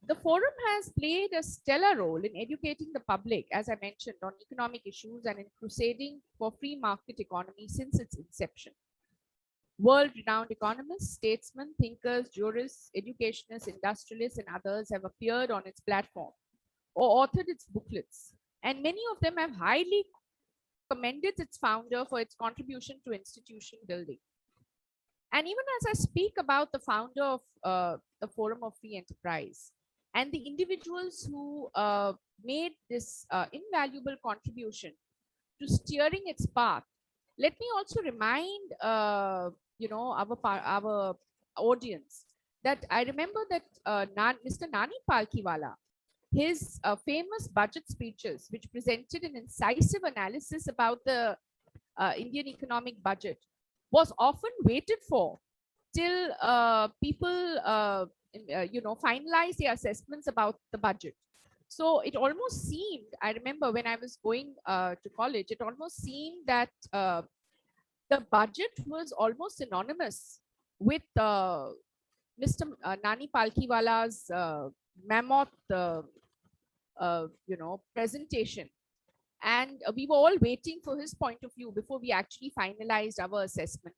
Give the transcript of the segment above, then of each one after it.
The forum has played a stellar role in educating the public, as I mentioned, on economic issues and in crusading for free market economy since its inception. World-renowned economists, statesmen, thinkers, jurists, educationists, industrialists, and others have appeared on its platform or authored its booklets, and many of them have highly commended its founder for its contribution to institution building. And even as I speak about the founder of the Forum of Free Enterprise and the individuals who made this invaluable contribution to steering its path, let me also remind our audience that I remember that Mr. Nani Palkiwala, his famous budget speeches, which presented an incisive analysis about the Indian economic budget, was often waited for till people finalize their assessments about the budget. So it almost seemed, I remember when I was going to college, it almost seemed that the budget was almost synonymous with Mr. Nani Palkiwala's mammoth presentation. And we were all waiting for his point of view before we actually finalized our assessment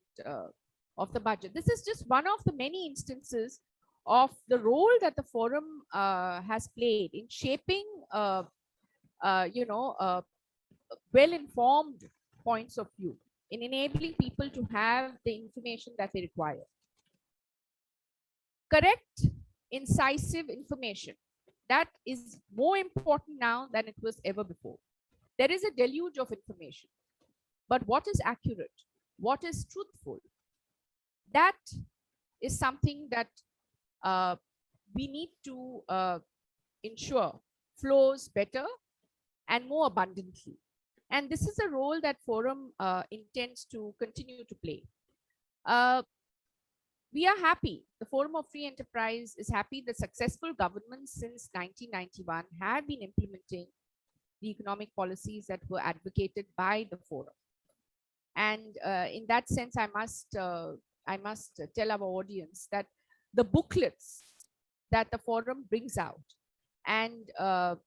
of the budget. This is just one of the many instances of the role that the forum has played in shaping, well-informed points of view, in enabling people to have the information that they require. Correct, incisive information. That is more important now than it was ever before. There is a deluge of information, but what is accurate, what is truthful, that is something that we need to ensure flows better and more abundantly. And this is a role that Forum intends to continue to play. We are happy, the Forum of Free Enterprise is happy that successful governments since 1991 have been implementing the economic policies that were advocated by the forum. And in that sense, I must tell our audience that the booklets that the forum brings out and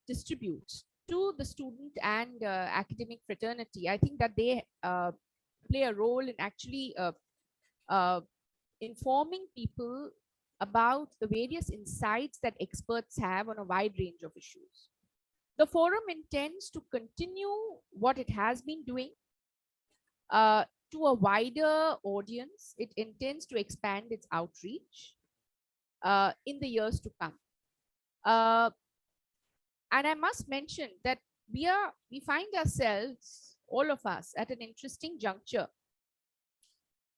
distributes to the student and academic fraternity, I think that they play a role in actually informing people about the various insights that experts have on a wide range of issues. The forum intends to continue what it has been doing to a wider audience. It intends to expand its outreach in the years to come. And I must mention that we find ourselves, all of us, at an interesting juncture.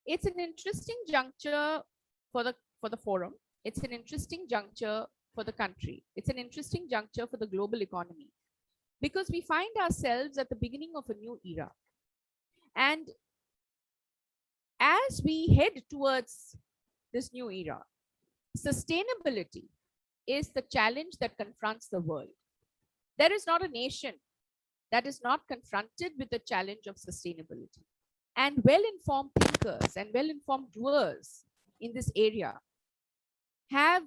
It's an interesting juncture for the forum. It's an interesting juncture for the country. It's an interesting juncture for the global economy, because we find ourselves at the beginning of a new era. And as we head towards this new era, sustainability is the challenge that confronts the world. There is not a nation that is not confronted with the challenge of sustainability. And well-informed thinkers and well-informed doers in this area have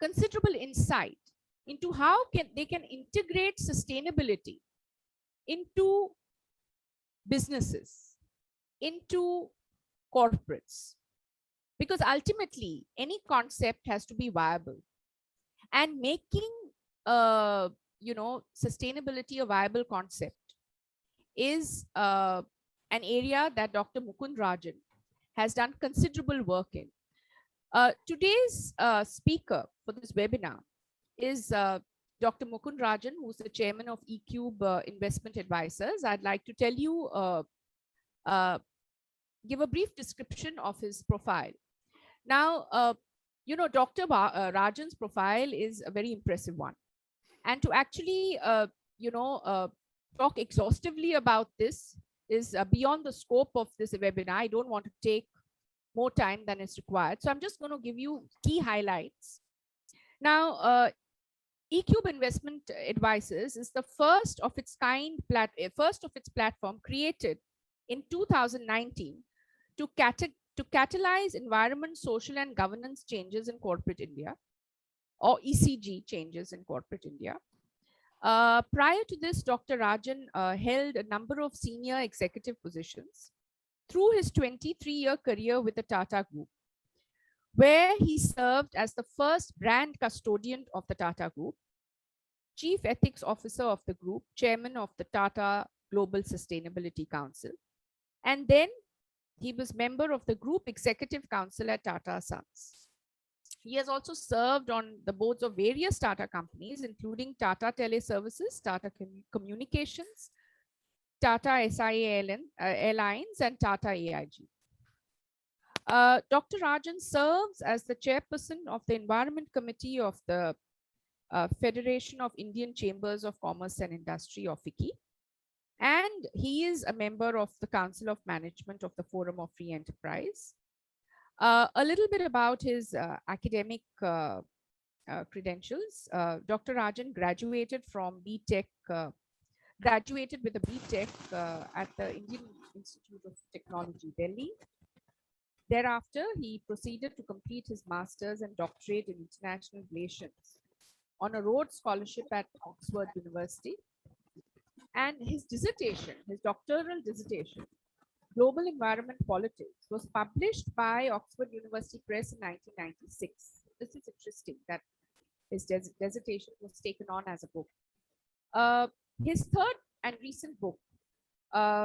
considerable insight into how they can integrate sustainability into businesses, into corporates, because ultimately any concept has to be viable, and making sustainability a viable concept is an area that Dr. Mukund Rajan has done considerable work in. Today's speaker for this webinar is Dr. Mukund Rajan, who's the chairman of eCube Investment Advisors. I'd like to tell you, give a brief description of his profile. Now, Dr. Rajan's profile is a very impressive one. And to actually, talk exhaustively about this is beyond the scope of this webinar. I don't want to take more time than is required. So I'm just going to give you key highlights. Now, eCube Investment Advisors is the first of its platform created in 2019 to catalyze environment, social, and governance changes in corporate India. or ECG changes in corporate India. Prior to this, Dr. Rajan held a number of senior executive positions through his 23-year career with the Tata Group, where he served as the first brand custodian of the Tata Group, Chief Ethics Officer of the group, Chairman of the Tata Global Sustainability Council, and then he was member of the Group Executive Council at Tata Sons. He has also served on the boards of various Tata companies, including Tata Teleservices, Tata Communications, Tata SIA Airlines, and Tata AIG. Dr. Rajan serves as the chairperson of the Environment Committee of the Federation of Indian Chambers of Commerce and Industry, or FICCI, and he is a member of the Council of Management of the Forum of Free Enterprise. A little bit about his academic credentials. Dr. Rajan graduated from graduated with a BTech at the Indian Institute of Technology, Delhi. Thereafter, he proceeded to complete his master's and doctorate in international relations on a Rhodes Scholarship at Oxford University. And his dissertation, his doctoral dissertation, Global Environment Politics, was published by Oxford University Press in 1996. This is interesting that his dissertation was taken on as a book. His third and recent book,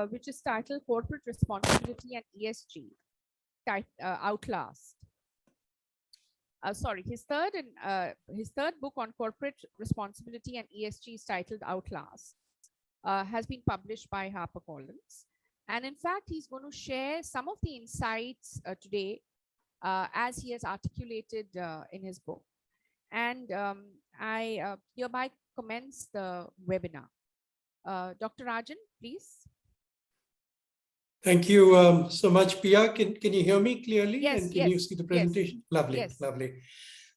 which is titled Corporate Responsibility and ESG, Outlast. His third book on corporate responsibility and ESG is titled Outlast, has been published by HarperCollins. And in fact, he's going to share some of the insights today as he has articulated in his book. And I hereby commence the webinar. Dr. Rajan, please. Thank you so much, Pia. Can you hear me clearly? Yes, and can you see the presentation? Yes. Lovely, yes. Lovely.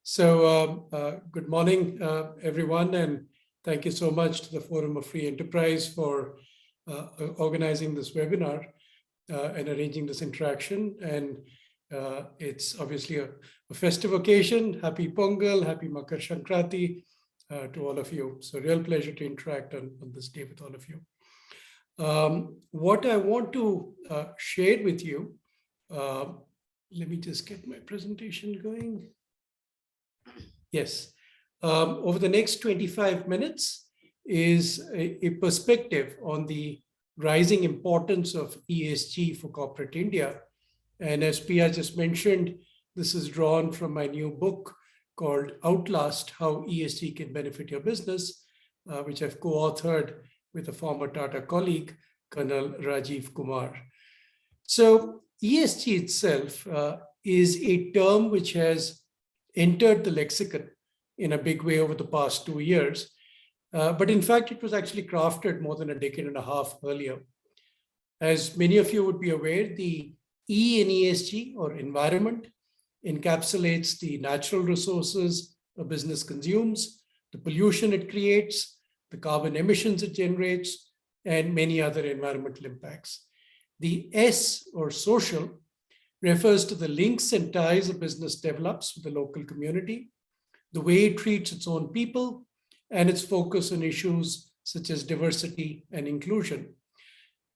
So good morning, everyone, and thank you so much to the Forum of Free Enterprise for organizing this webinar and arranging this interaction. And it's obviously a festive occasion. Happy Pongal, happy Makar Sankranti to all of you. So real pleasure to interact on this day with all of you. What I want to share with you, let me just get my presentation going. Yes, over the next 25 minutes is a perspective on the rising importance of ESG for corporate India. And as Pia just mentioned, this is drawn from my new book called Outlast, How ESG Can Benefit Your Business, which I've co-authored with a former Tata colleague, Colonel Rajiv Kumar. So ESG itself is a term which has entered the lexicon in a big way over the past 2 years. But in fact, it was actually crafted more than a decade and a half earlier. As many of you would be aware, the E in ESG, or environment, encapsulates the natural resources a business consumes, the pollution it creates, the carbon emissions it generates, and many other environmental impacts. The S, or social, refers to the links and ties a business develops with the local community, the way it treats its own people, and its focus on issues such as diversity and inclusion.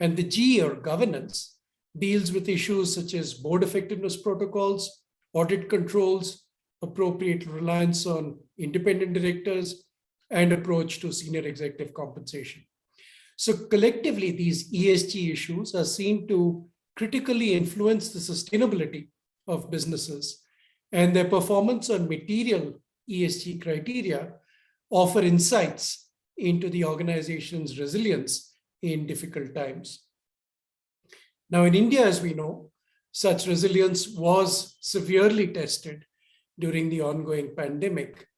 And the G, or governance, deals with issues such as board effectiveness protocols, audit controls, appropriate reliance on independent directors, and approach to senior executive compensation. So collectively, these ESG issues are seen to critically influence the sustainability of businesses, and their performance on material ESG criteria offer insights into the organization's resilience in difficult times. Now, in India, as we know, such resilience was severely tested during the ongoing pandemic.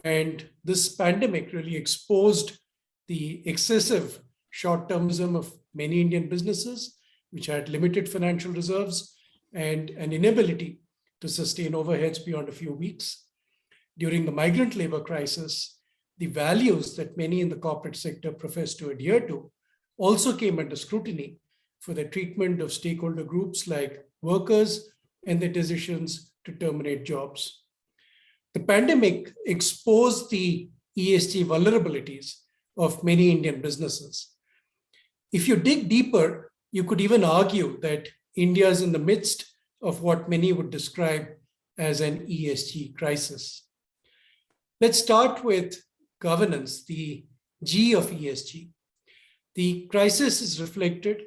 And this pandemic really exposed the excessive short-termism of many Indian businesses, which had limited financial reserves and an inability to sustain overheads beyond a few weeks. During the migrant labor crisis, the values that many in the corporate sector profess to adhere to also came under scrutiny for the treatment of stakeholder groups like workers and their decisions to terminate jobs. The pandemic exposed the ESG vulnerabilities of many Indian businesses. If you dig deeper, you could even argue that India is in the midst of what many would describe as an ESG crisis. Let's start with governance, the G of ESG. The crisis is reflected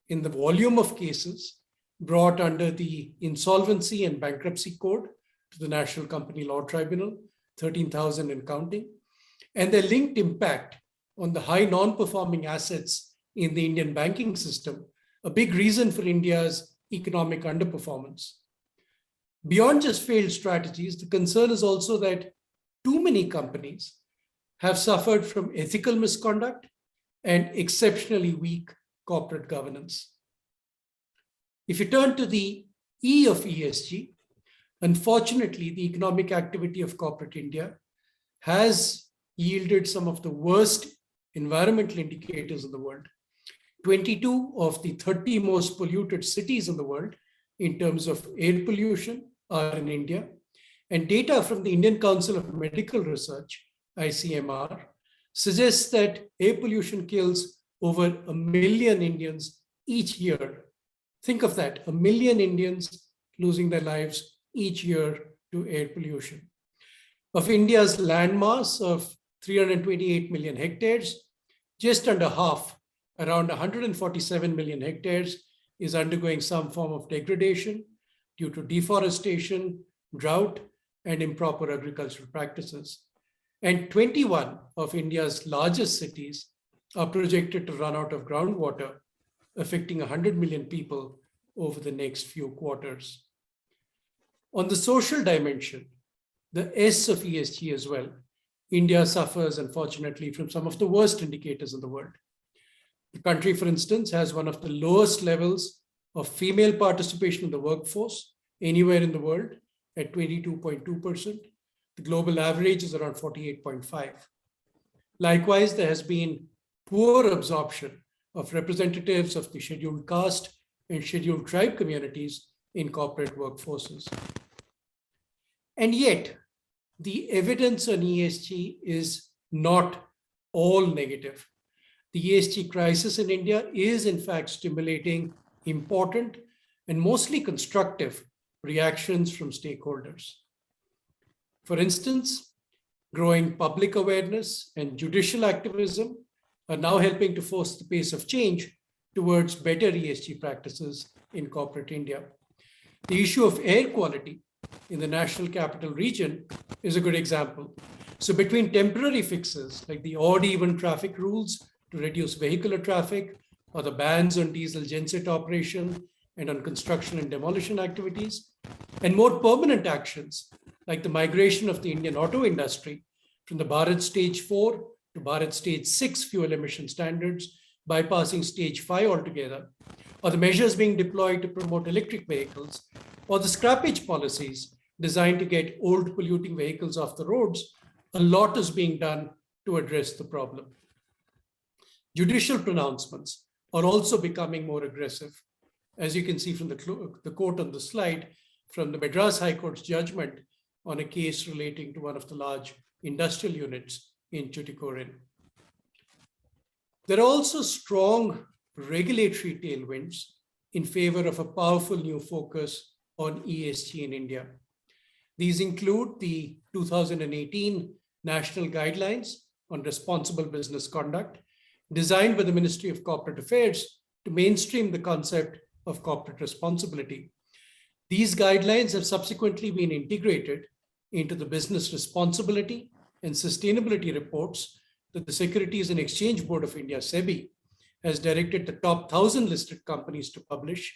in the volume of cases brought under the Insolvency and Bankruptcy Code to the National Company Law Tribunal, 13,000 and counting, and their linked impact on the high non-performing assets in the Indian banking system, a big reason for India's economic underperformance. Beyond just failed strategies, the concern is also that too many companies have suffered from ethical misconduct and exceptionally weak corporate governance. If you turn to the E of ESG, unfortunately, the economic activity of corporate India has yielded some of the worst environmental indicators in the world. 22 of the 30 most polluted cities in the world in terms of air pollution are in India. And data from the Indian Council of Medical Research, ICMR, suggests that air pollution kills over 1 million Indians each year. Think of that, 1 million Indians losing their lives each year to air pollution. Of India's land mass of 328 million hectares, just under half, around 147 million hectares, is undergoing some form of degradation due to deforestation, drought, and improper agricultural practices. And 21 of India's largest cities are projected to run out of groundwater, affecting 100 million people over the next few quarters. On the social dimension, the S of ESG as well, India suffers, unfortunately, from some of the worst indicators in the world. The country, for instance, has one of the lowest levels of female participation in the workforce anywhere in the world at 22.2%. The global average is around 48.5%. Likewise, there has been poor absorption of representatives of the scheduled caste and scheduled tribe communities in corporate workforces. And yet, the evidence on ESG is not all negative. The ESG crisis in India is, in fact, stimulating important and mostly constructive reactions from stakeholders. For instance, growing public awareness and judicial activism are now helping to force the pace of change towards better ESG practices in corporate India. The issue of air quality in the National Capital Region is a good example. So between temporary fixes like the odd-even traffic rules to reduce vehicular traffic, or the bans on diesel genset operation and on construction and demolition activities, and more permanent actions like the migration of the Indian auto industry from the Bharat Stage 4 to Bharat Stage 6 fuel emission standards, bypassing Stage 5 altogether, or the measures being deployed to promote electric vehicles, or the scrappage policies designed to get old polluting vehicles off the roads, a lot is being done to address the problem. Judicial pronouncements are also becoming more aggressive. As you can see from the quote on the slide from the Madras High Court's judgment on a case relating to one of the large industrial units in Tuticorin. There are also strong regulatory tailwinds in favor of a powerful new focus on ESG in India. These include the 2018 National Guidelines on Responsible Business Conduct, designed by the Ministry of Corporate Affairs to mainstream the concept of corporate responsibility. These guidelines have subsequently been integrated into the business responsibility and sustainability reports that the Securities and Exchange Board of India, SEBI, has directed the top 1,000 listed companies to publish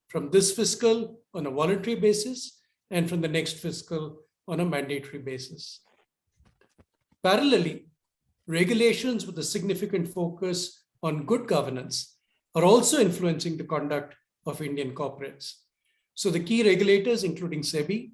from this fiscal on a voluntary basis and from the next fiscal on a mandatory basis. Parallelly, regulations with a significant focus on good governance are also influencing the conduct of Indian corporates. So the key regulators, including SEBI,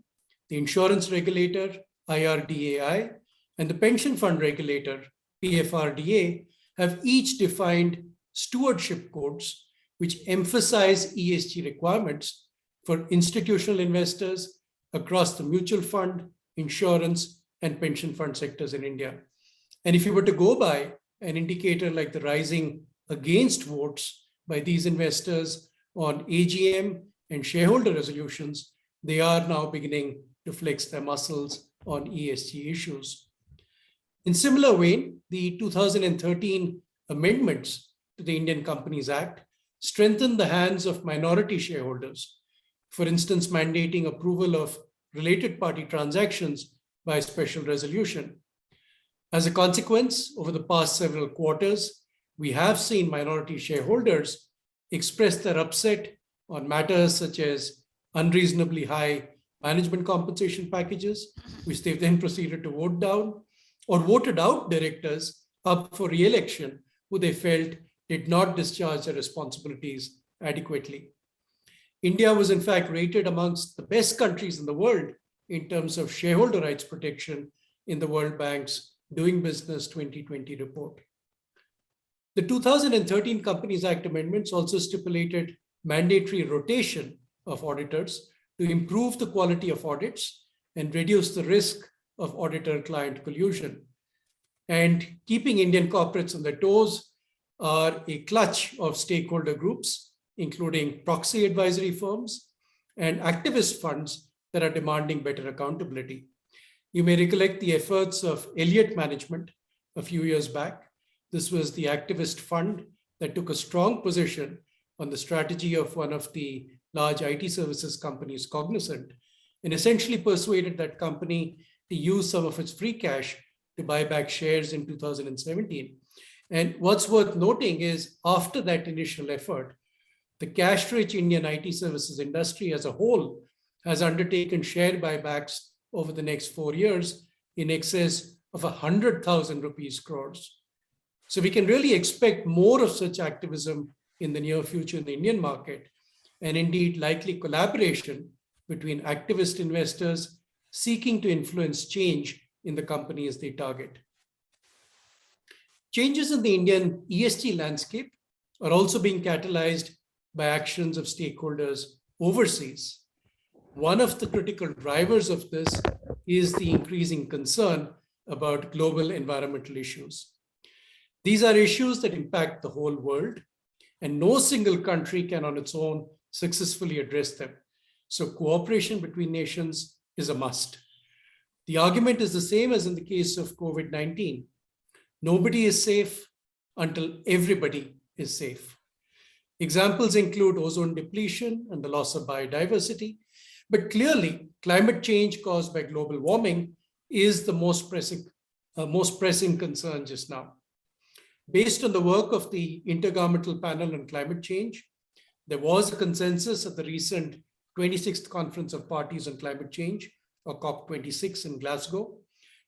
the insurance regulator, IRDAI, and the pension fund regulator, PFRDA, have each defined stewardship codes which emphasize ESG requirements for institutional investors across the mutual fund, insurance, and pension fund sectors in India. And if you were to go by an indicator like the rising against votes by these investors on AGM and shareholder resolutions, they are now beginning to flex their muscles on ESG issues. In similar vein, the 2013 amendments to the Indian Companies Act strengthened the hands of minority shareholders, for instance, mandating approval of related party transactions by special resolution. As a consequence, over the past several quarters, we have seen minority shareholders express their upset on matters such as unreasonably high management compensation packages, which they've then proceeded to vote down, or voted out directors up for re-election who they felt did not discharge their responsibilities adequately. India was in fact rated amongst the best countries in the world in terms of shareholder rights protection in the World Bank's Doing Business 2020 report. The 2013 Companies Act amendments also stipulated mandatory rotation of auditors to improve the quality of audits and reduce the risk of auditor-client collusion. And keeping Indian corporates on their toes are a clutch of stakeholder groups, including proxy advisory firms and activist funds that are demanding better accountability. You may recollect the efforts of Elliott Management a few years back. This was the activist fund that took a strong position on the strategy of one of the large IT services companies, Cognizant, and essentially persuaded that company to use some of its free cash to buy back shares in 2017. And what's worth noting is after that initial effort, the cash-rich Indian IT services industry as a whole has undertaken share buybacks over the next 4 years in excess of 100,000 rupees crores. So we can really expect more of such activism in the near future in the Indian market, and indeed likely collaboration between activist investors seeking to influence change in the companies they target. Changes in the Indian ESG landscape are also being catalyzed by actions of stakeholders overseas. One of the critical drivers of this is the increasing concern about global environmental issues. These are issues that impact the whole world, and no single country can on its own successfully address them. So cooperation between nations is a must. The argument is the same as in the case of COVID-19. Nobody is safe until everybody is safe. Examples include ozone depletion and the loss of biodiversity, but clearly climate change caused by global warming is the most pressing concern just now. Based on the work of the Intergovernmental Panel on Climate Change, there was a consensus at the recent 26th Conference of Parties on Climate Change, or COP26 in Glasgow,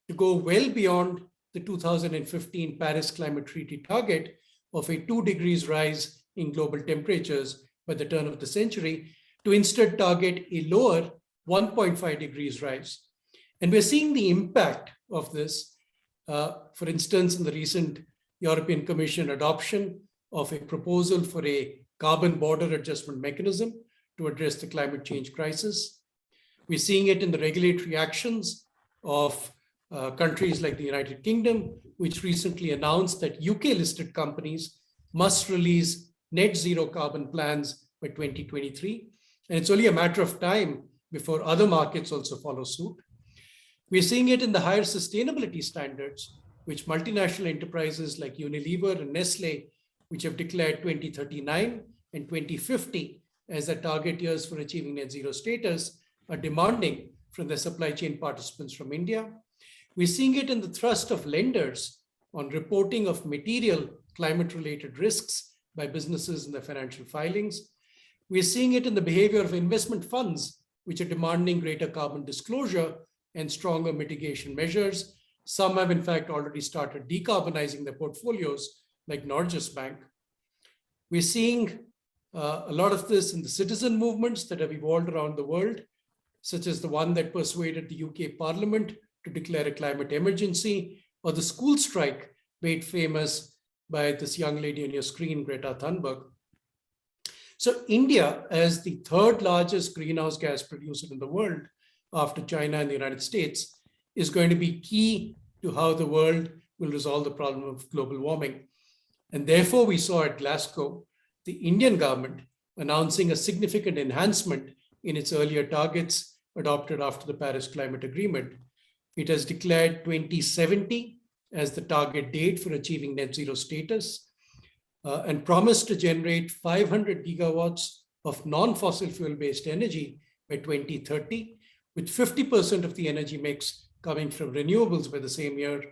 to go well beyond the 2015 Paris Climate Treaty target of a 2 degrees rise in global temperatures by the turn of the century, to instead target a lower 1.5 degrees rise. And we're seeing the impact of this, for instance, in the recent European Commission adoption of a proposal for a carbon border adjustment mechanism to address the climate change crisis. We're seeing it in the regulatory actions of countries like the United Kingdom, which recently announced that UK-listed companies must release net zero carbon plans by 2023. And it's only a matter of time before other markets also follow suit. We're seeing it in the higher sustainability standards, which multinational enterprises like Unilever and Nestle, which have declared 2039 and 2050 as their target years for achieving net zero status, are demanding from their supply chain participants from India. We're seeing it in the thrust of lenders on reporting of material climate-related risks by businesses in their financial filings. We're seeing it in the behavior of investment funds, which are demanding greater carbon disclosure and stronger mitigation measures. Some have in fact already started decarbonizing their portfolios, like Norges Bank. We're seeing a lot of this in the citizen movements that have evolved around the world, such as the one that persuaded the UK Parliament to declare a climate emergency, or the school strike made famous by this young lady on your screen, Greta Thunberg. So India, as the third largest greenhouse gas producer in the world after China and the United States, is going to be key to how the world will resolve the problem of global warming. And therefore, we saw at Glasgow, the Indian government announcing a significant enhancement in its earlier targets adopted after the Paris Climate Agreement. It has declared 2070 as the target date for achieving net zero status and promised to generate 500 gigawatts of non-fossil fuel-based energy by 2030, with 50% of the energy mix coming from renewables by the same year.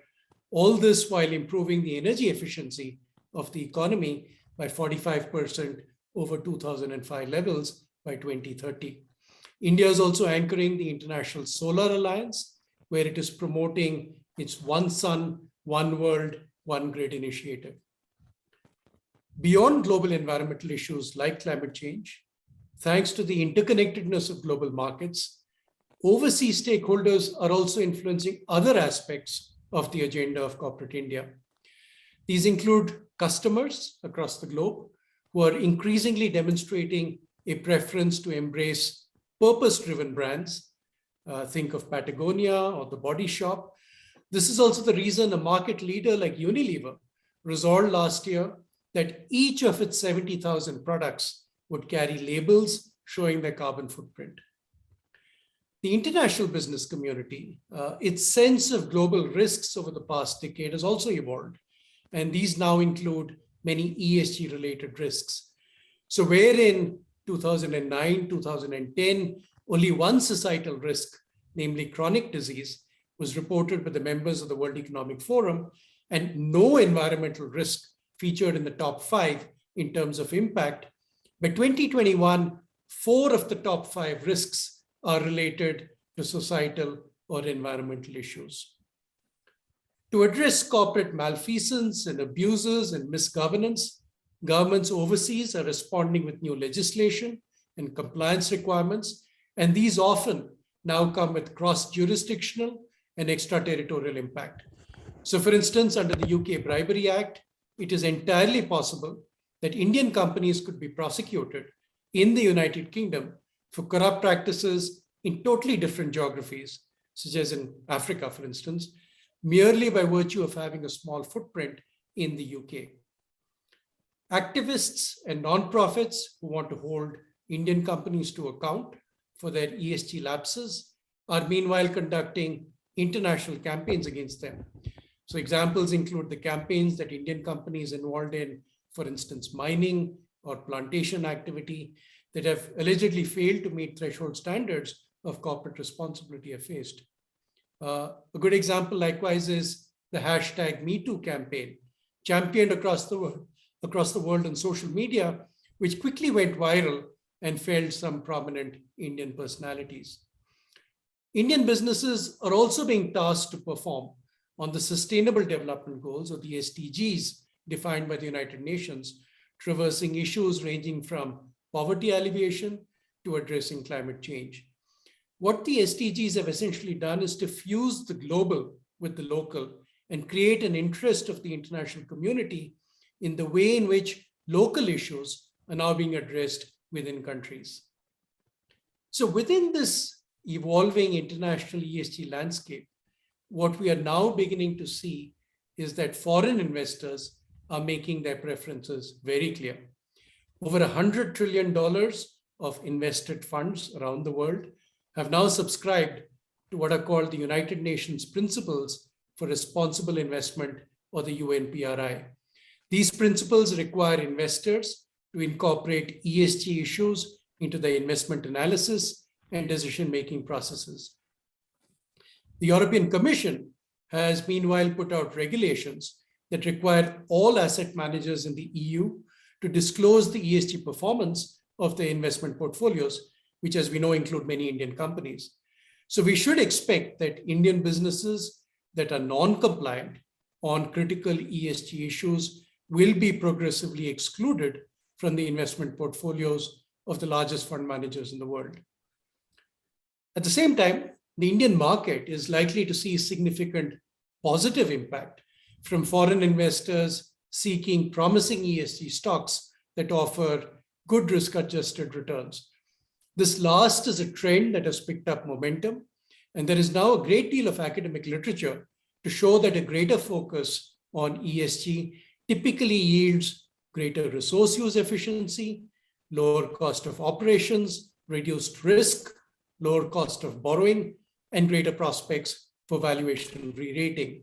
All this while improving the energy efficiency of the economy by 45% over 2005 levels by 2030. India is also anchoring the International Solar Alliance, where it is promoting its One Sun, One World, One Grid initiative. Beyond global environmental issues like climate change, thanks to the interconnectedness of global markets, overseas stakeholders are also influencing other aspects of the agenda of corporate India. These include customers across the globe who are increasingly demonstrating a preference to embrace purpose-driven brands. Think of Patagonia or The Body Shop. This is also the reason a market leader like Unilever resolved last year that each of its 70,000 products would carry labels showing their carbon footprint. The international business community, its sense of global risks over the past decade has also evolved, and these now include many ESG-related risks. So where in 2009, 2010, only one societal risk, namely chronic disease, was reported by the members of the World Economic Forum, and no environmental risk featured in the top 5 in terms of impact, by 2021, 4 of the top 5 risks are related to societal or environmental issues. To address corporate malfeasance and abuses and misgovernance, governments overseas are responding with new legislation and compliance requirements, and these often now come with cross-jurisdictional and extraterritorial impact. So for instance, under the UK Bribery Act, it is entirely possible that Indian companies could be prosecuted in the United Kingdom for corrupt practices in totally different geographies, such as in Africa, for instance, merely by virtue of having a small footprint in the UK. Activists and nonprofits who want to hold Indian companies to account for their ESG lapses are meanwhile conducting international campaigns against them. So examples include the campaigns that Indian companies involved in, for instance, mining or plantation activity that have allegedly failed to meet threshold standards of corporate responsibility have faced. A good example likewise is the hashtag #MeToo campaign, championed across the world on social media, which quickly went viral and failed some prominent Indian personalities. Indian businesses are also being tasked to perform on the Sustainable Development Goals, or the SDGs, defined by the United Nations, traversing issues ranging from poverty alleviation to addressing climate change. What the SDGs have essentially done is to fuse the global with the local and create an interest of the international community in the way in which local issues are now being addressed within countries. So within this evolving international ESG landscape, what we are now beginning to see is that foreign investors are making their preferences very clear. Over $100 trillion of invested funds around the world have now subscribed to what are called the United Nations Principles for Responsible Investment, or the UNPRI. These principles require investors to incorporate ESG issues into their investment analysis and decision-making processes. The European Commission has meanwhile put out regulations that require all asset managers in the EU to disclose the ESG performance of their investment portfolios, which, as we know, include many Indian companies. So we should expect that Indian businesses that are non-compliant on critical ESG issues will be progressively excluded from the investment portfolios of the largest fund managers in the world. At the same time, the Indian market is likely to see significant positive impact from foreign investors seeking promising ESG stocks that offer good risk-adjusted returns. This last is a trend that has picked up momentum, And there is now a great deal of academic literature to show that a greater focus on ESG typically yields greater resource use efficiency, lower cost of operations, reduced risk, lower cost of borrowing, and greater prospects for valuation re-rating.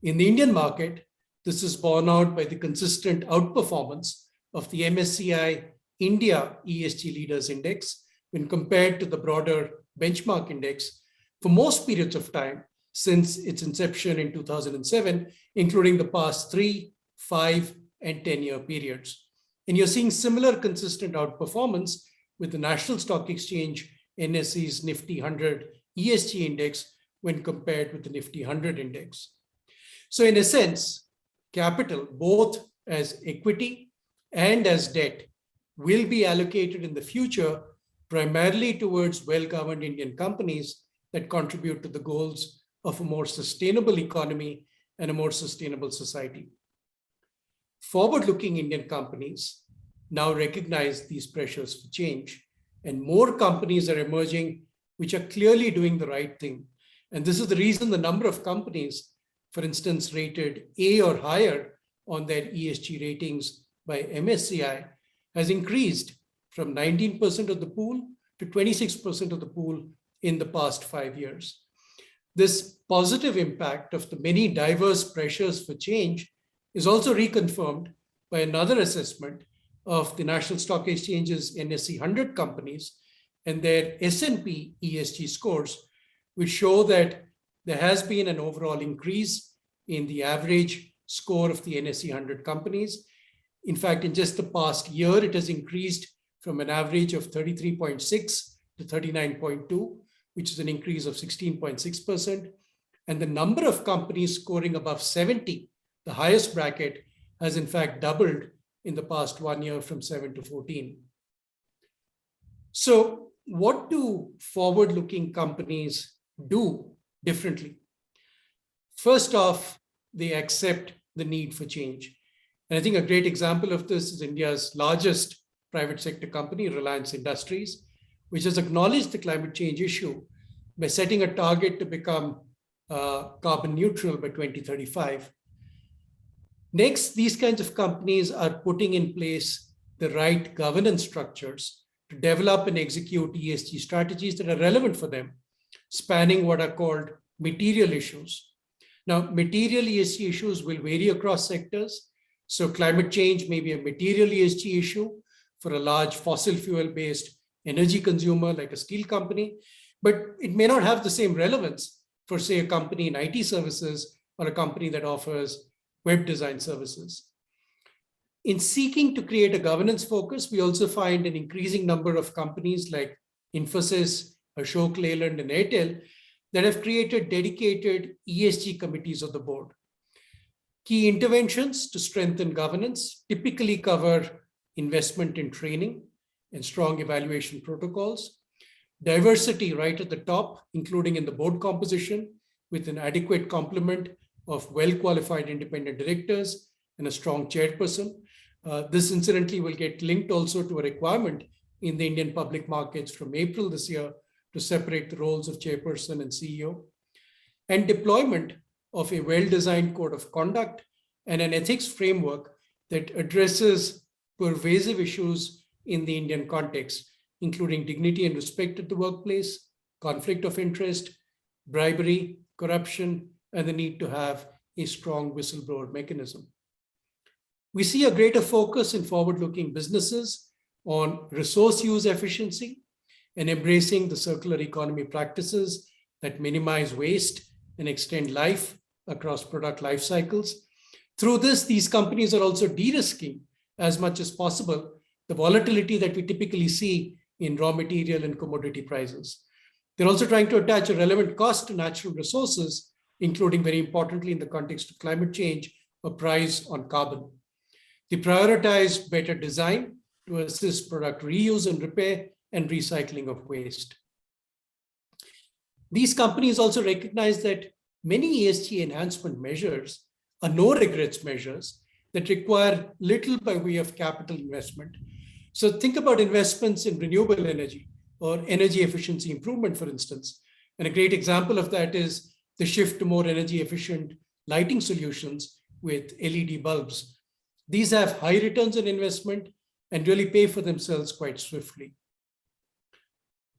In the Indian market, this is borne out by the consistent outperformance of the MSCI India ESG Leaders Index when compared to the broader benchmark index for most periods of time since its inception in 2007, including the past 3, 5, and 10-year periods. And you're seeing similar consistent outperformance with the National Stock Exchange NSE's Nifty 100 ESG index when compared with the Nifty 100 index. So in a sense, capital, both as equity and as debt, will be allocated in the future primarily towards well-governed Indian companies that contribute to the goals of a more sustainable economy and a more sustainable society. Forward-looking Indian companies now recognize these pressures for change, and more companies are emerging which are clearly doing the right thing. And this is the reason the number of companies, for instance, rated A or higher on their ESG ratings by MSCI has increased from 19% of the pool to 26% of the pool in the past 5 years. This positive impact of the many diverse pressures for change is also reconfirmed by another assessment of the National Stock Exchange's NSE 100 companies and their S&P ESG scores, which show that there has been an overall increase in the average score of the NSE 100 companies. In fact, in just the past year, it has increased from an average of 33.6 to 39.2, which is an increase of 16.6%. And the number of companies scoring above 70, the highest bracket, has in fact doubled in the past 1 year from 7 to 14. So what do forward-looking companies do differently? First off, they accept the need for change. And I think a great example of this is India's largest private sector company, Reliance Industries, which has acknowledged the climate change issue by setting a target to become carbon neutral by 2035. Next, these kinds of companies are putting in place the right governance structures to develop and execute ESG strategies that are relevant for them, spanning what are called material issues. Now, material ESG issues will vary across sectors. So climate change may be a material ESG issue for a large fossil fuel-based energy consumer like a steel company, but it may not have the same relevance for, say, a company in IT services or a company that offers web design services. In seeking to create a governance focus, we also find an increasing number of companies like Infosys, Ashok Leyland, and Airtel that have created dedicated ESG committees of the board. Key interventions to strengthen governance typically cover investment in training and strong evaluation protocols, diversity right at the top, including in the board composition, with an adequate complement of well-qualified independent directors and a strong chairperson. This incidentally will get linked also to a requirement in the Indian public markets from April this year to separate the roles of chairperson and CEO, and deployment of a well-designed code of conduct and an ethics framework that addresses pervasive issues in the Indian context, including dignity and respect at the workplace, conflict of interest, bribery, corruption, and the need to have a strong whistleblower mechanism. We see a greater focus in forward-looking businesses on resource use efficiency and embracing the circular economy practices that minimize waste and extend life across product life cycles. Through this, these companies are also de-risking as much as possible the volatility that we typically see in raw material and commodity prices. They're also trying to attach a relevant cost to natural resources, including, very importantly, in the context of climate change, a price on carbon. They prioritize better design to assist product reuse and repair and recycling of waste. These companies also recognize that many ESG enhancement measures are no regrets measures that require little by way of capital investment. So think about investments in renewable energy or energy efficiency improvement, for instance. And a great example of that is the shift to more energy efficient lighting solutions with LED bulbs. These have high returns on investment and really pay for themselves quite swiftly.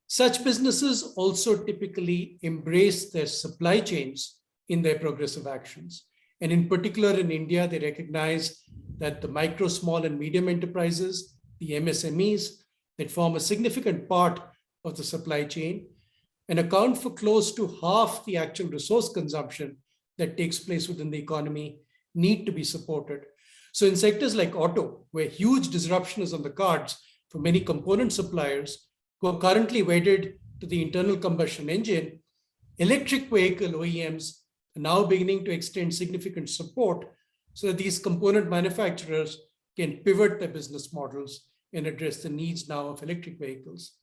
Such businesses also typically embrace their supply chains in their progressive actions. And in particular, in India, they recognize that the micro, small, and medium enterprises, the MSMEs, that form a significant part of the supply chain and account for close to half the actual resource consumption that takes place within the economy, need to be supported. So in sectors like auto, where huge disruption is on the cards for many component suppliers who are currently wedded to the internal combustion engine, electric vehicle OEMs are now beginning to extend significant support so that these component manufacturers can pivot their business models and address the needs now of electric vehicles.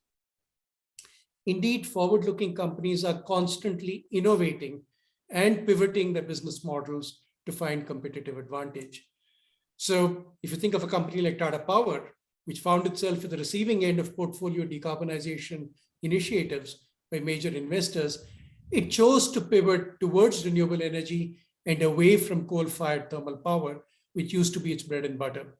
Indeed, forward-looking companies are constantly innovating and pivoting their business models to find competitive advantage. So if you think of a company like Tata Power, which found itself at the receiving end of portfolio decarbonization initiatives by major investors, it chose to pivot towards renewable energy and away from coal-fired thermal power, which used to be its bread and butter.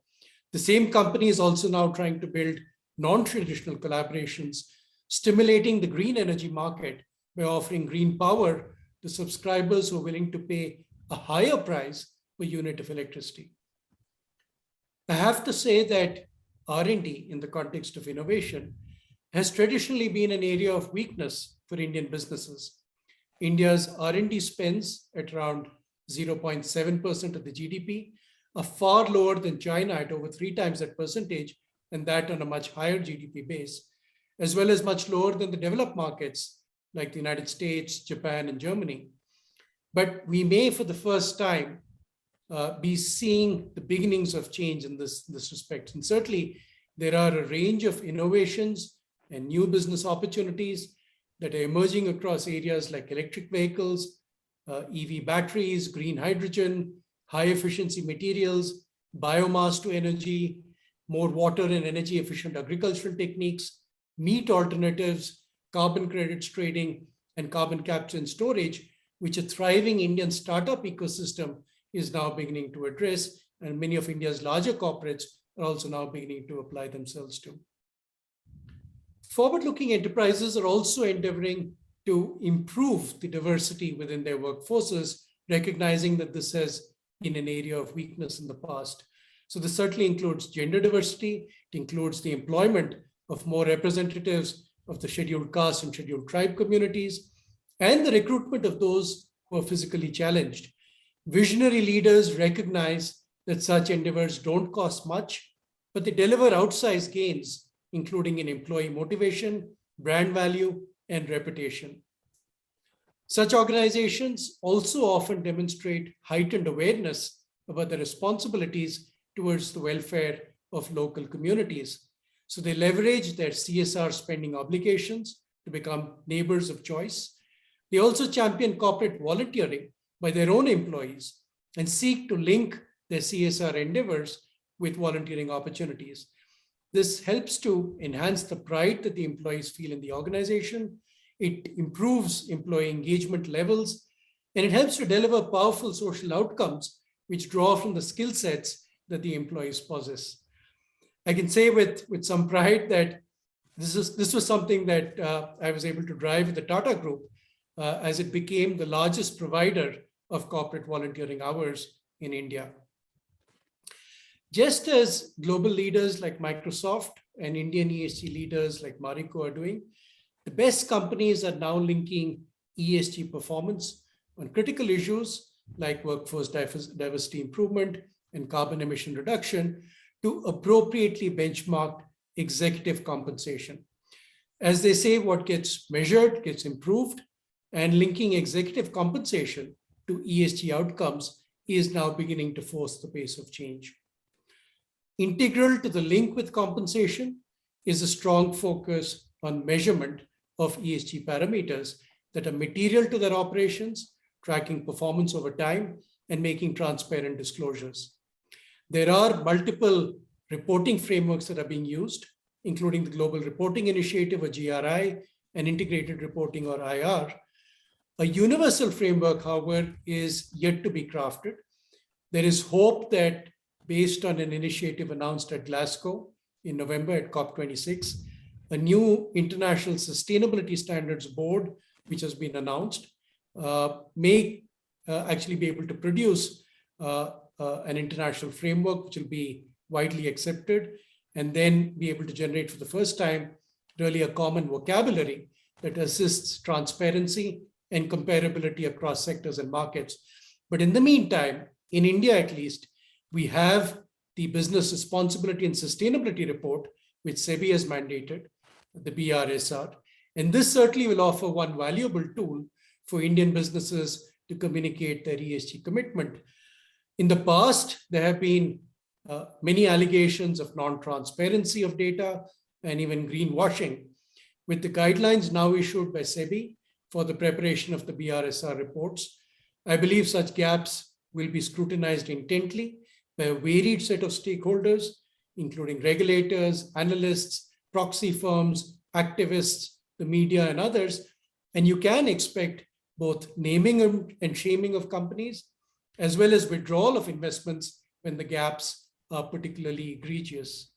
The same company is also now trying to build non-traditional collaborations, stimulating the green energy market by offering green power to subscribers who are willing to pay a higher price per unit of electricity. I have to say that R&D in the context of innovation has traditionally been an area of weakness for Indian businesses. India's R&D spends at around 0.7% of the GDP are far lower than China at over 3 times that percentage, and that on a much higher GDP base, as well as much lower than the developed markets like the United States, Japan, and Germany. But we may, for the first time, be seeing the beginnings of change in this respect. And certainly, there are a range of innovations and new business opportunities that are emerging across areas like electric vehicles, EV batteries, green hydrogen, high efficiency materials, biomass to energy, more water and energy efficient agricultural techniques, meat alternatives, carbon credits trading, and carbon capture and storage, which a thriving Indian startup ecosystem is now beginning to address, and many of India's larger corporates are also now beginning to apply themselves to. Forward-looking enterprises are also endeavoring to improve the diversity within their workforces, recognizing that this has been an area of weakness in the past. So this certainly includes gender diversity, it includes the employment of more representatives of the scheduled caste and scheduled tribe communities, and the recruitment of those who are physically challenged. Visionary leaders recognize that such endeavors don't cost much, but they deliver outsized gains, including in employee motivation, brand value, and reputation. Such organizations also often demonstrate heightened awareness about the responsibilities towards the welfare of local communities. So they leverage their CSR spending obligations to become neighbors of choice. They also champion corporate volunteering by their own employees and seek to link their CSR endeavors with volunteering opportunities. This helps to enhance the pride that the employees feel in the organization. It improves employee engagement levels, and it helps to deliver powerful social outcomes which draw from the skill sets that the employees possess. I can say with some pride that this was something that I was able to drive with the Tata Group as it became the largest provider of corporate volunteering hours in India. Just as global leaders like Microsoft and Indian ESG leaders like Marico are doing, the best companies are now linking ESG performance on critical issues like workforce diversity improvement and carbon emission reduction to appropriately benchmark executive compensation. As they say, what gets measured gets improved, and linking executive compensation to ESG outcomes is now beginning to force the pace of change. Integral to the link with compensation is a strong focus on measurement of ESG parameters that are material to their operations, tracking performance over time, and making transparent disclosures. There are multiple reporting frameworks that are being used, including the Global Reporting Initiative, or GRI, and Integrated Reporting, or IR, A universal framework, however, is yet to be crafted. There is hope that based on an initiative announced at Glasgow in November at COP26, a new International Sustainability Standards Board, which has been announced, may actually be able to produce an international framework which will be widely accepted, and then be able to generate for the first time really a common vocabulary that assists transparency and comparability across sectors and markets. But in the meantime, in India at least, we have the Business Responsibility and Sustainability Report, which SEBI has mandated, the BRSR. And this certainly will offer one valuable tool for Indian businesses to communicate their ESG commitment. In the past, there have been many allegations of non-transparency of data and even greenwashing. With the guidelines now issued by SEBI for the preparation of the BRSR reports, I believe such gaps will be scrutinized intently by a varied set of stakeholders, including regulators, analysts, proxy firms, activists, the media, and others. And you can expect both naming and shaming of companies, as well as withdrawal of investments when the gaps are particularly egregious.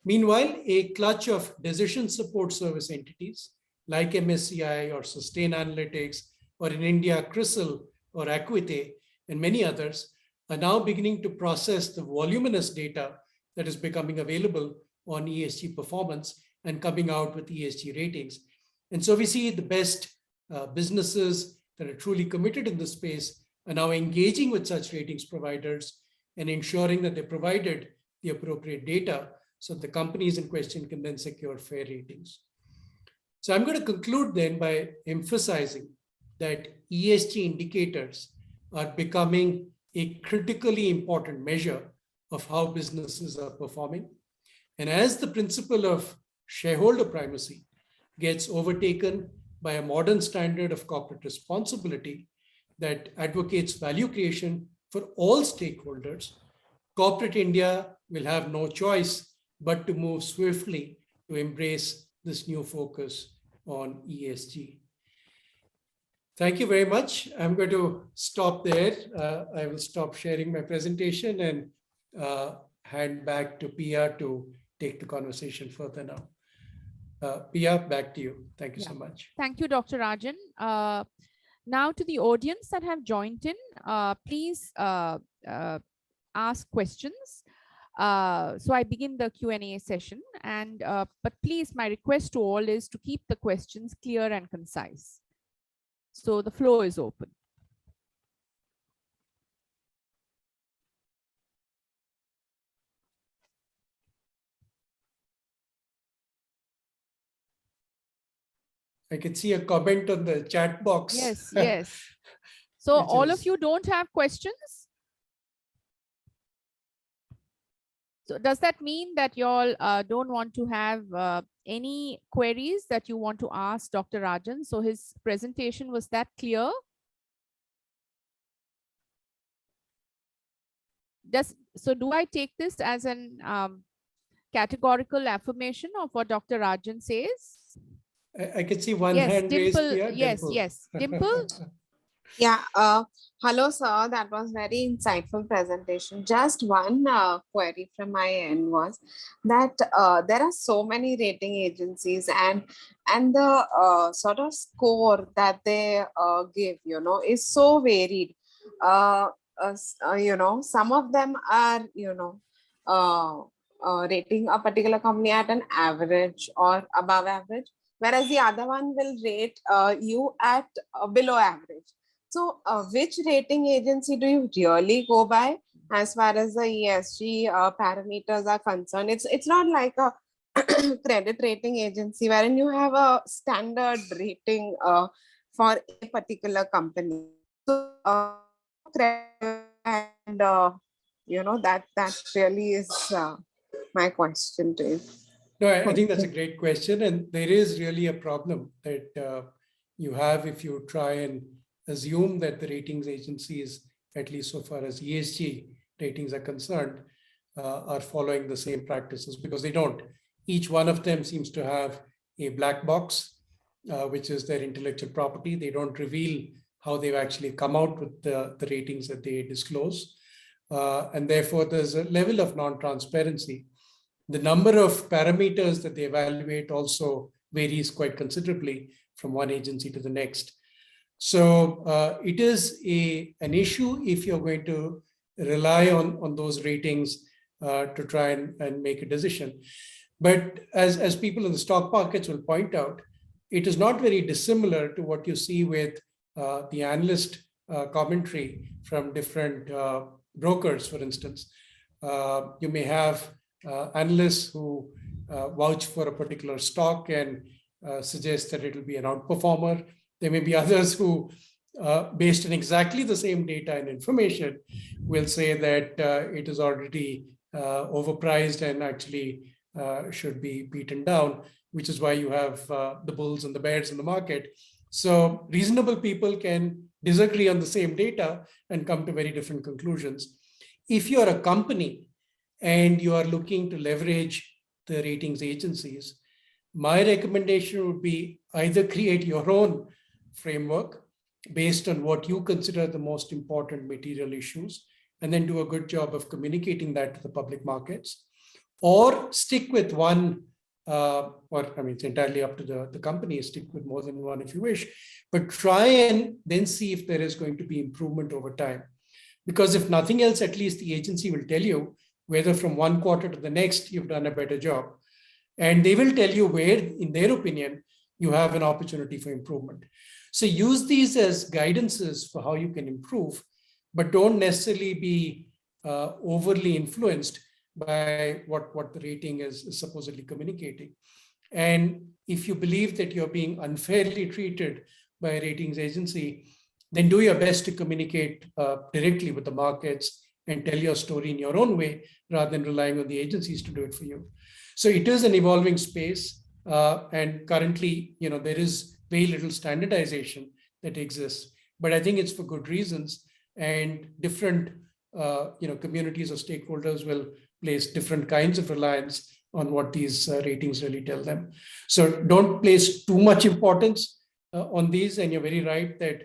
Meanwhile, a clutch of decision support service entities like MSCI or Sustain Analytics, or in India, CRISIL or Acuite, and many others are now beginning to process the voluminous data that is becoming available on ESG performance and coming out with ESG ratings. And so we see the best businesses that are truly committed in this space are now engaging with such ratings providers and ensuring that they provided the appropriate data so the companies in question can then secure fair ratings. So I'm going to conclude then by emphasizing that ESG indicators are becoming a critically important measure of how businesses are performing. And as the principle of shareholder primacy gets overtaken by a modern standard of corporate responsibility that advocates value creation for all stakeholders, corporate India will have no choice but to move swiftly to embrace this new focus on ESG. Thank you very much. I'm going to stop there. I will stop sharing my presentation and hand back to Pia to take the conversation further now. Pia, back to you. Thank you so much. Thank you, Dr. Rajan. Now to the audience that have joined in, please ask questions. So I begin the Q&A session, and but please, my request to all is to keep the questions clear and concise. So the floor is open. I can see a comment on the chat box. Yes, yes. So all of you don't have questions? So does that mean that you all don't want to have any queries that you want to ask Dr. Rajan? So his presentation was that clear? So do I take this as an categorical affirmation of what Dr. Rajan says? I can see one hand raised here. Yes, Dimple. yes. Dimple? Yeah, hello, sir. That was very insightful presentation. Just one query from my end was that there are so many rating agencies and the sort of score that they give, is so varied. Some of them are, rating a particular company at an average or above average, whereas the other one will rate you at below average. So which rating agency do you really go by as far as the ESG parameters are concerned? It's not like a credit rating agency wherein you have a standard rating for a particular company. So and that really is my question to you. No, I think that's a great question. And there is really a problem that you have if you try and assume that the ratings agencies, at least so far as ESG ratings are concerned, are following the same practices, because they don't. Each one of them seems to have a black box which is their intellectual property. They don't reveal how they've actually come out with the ratings that they disclose. And therefore, there's a level of non-transparency. The number of parameters that they evaluate also varies quite considerably from one agency to the next. So it is an issue if you're going to rely on those ratings to try and make a decision. But as people in the stock markets will point out, it is not very dissimilar to what you see with the analyst commentary from different brokers, for instance. You may have analysts who vouch for a particular stock and suggest that it will be an outperformer. There may be others who, based on exactly the same data and information, will say that it is already overpriced and actually should be beaten down, which is why you have the bulls and the bears in the market. So reasonable people can disagree on the same data and come to very different conclusions. If you're a company and you are looking to leverage the ratings agencies, my recommendation would be either create your own framework based on what you consider the most important material issues, and then do a good job of communicating that to the public markets, or stick with one, it's entirely up to the company, stick with more than one if you wish, but try and then see if there is going to be improvement over time. Because if nothing else, at least the agency will tell you whether from one quarter to the next, you've done a better job. And they will tell you where, in their opinion, you have an opportunity for improvement. So use these as guidances for how you can improve, but don't necessarily be overly influenced by what the rating is supposedly communicating. And if you believe that you're being unfairly treated by a ratings agency, then do your best to communicate directly with the markets and tell your story in your own way, rather than relying on the agencies to do it for you. So it is an evolving space. And currently, there is very little standardization that exists, but I think it's for good reasons, and different communities or stakeholders will place different kinds of reliance on what these ratings really tell them. So don't place too much importance on these. And you're very right that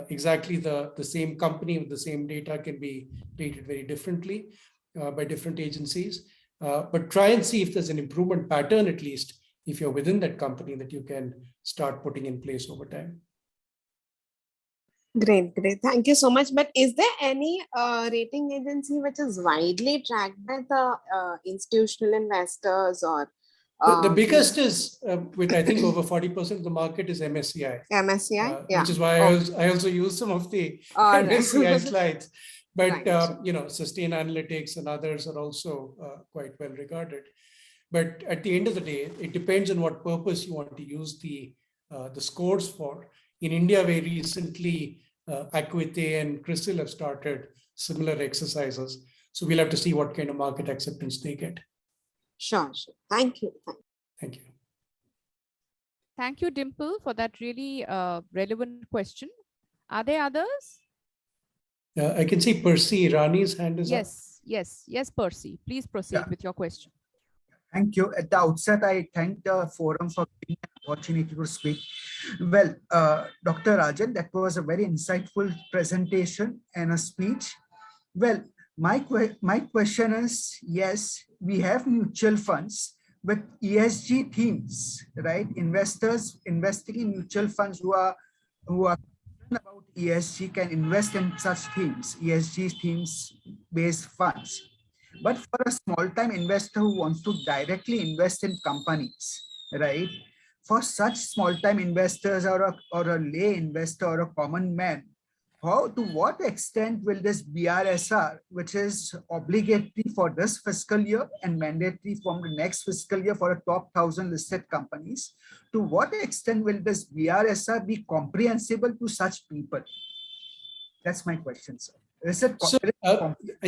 exactly the same company with the same data can be rated very differently by different agencies. But try and see if there's an improvement pattern, at least if you're within that company, that you can start putting in place over time. Great. Thank you so much. But is there any rating agency which is widely tracked by the institutional investors or? The biggest is, with I think over 40% of the market, is MSCI. MSCI, yeah. Which is why I also use some of the MSCI slides. But Sustainalytics and others are also quite well regarded. But at the end of the day, it depends on what purpose you want to use the scores for. In India, very recently, Acuite and CRISIL have started similar exercises. So we'll have to see what kind of market acceptance they get. Sure. Thank you. Thank you. Thank you, Dimple, for that really relevant question. Are there others? I can see Percy Rani's hand is up. Yes, Percy. Please proceed with your question. Thank you. At the outset, I thank the forum for giving an opportunity to speak. Well, Dr. Rajan, that was a very insightful presentation and a speech. Well, my question is, yes, we have mutual funds with ESG themes, right? Investors investing in mutual funds who are concerned about ESG can invest in such themes, ESG themes based funds. But for a small-time investor who wants to directly invest in companies, right? For such small-time investors or a lay investor or a common man, to what extent will this BRSR, which is obligatory for this fiscal year and mandatory from the next fiscal year for a top 1,000 listed companies, to what extent will this BRSR be comprehensible to such people? That's my question, sir. I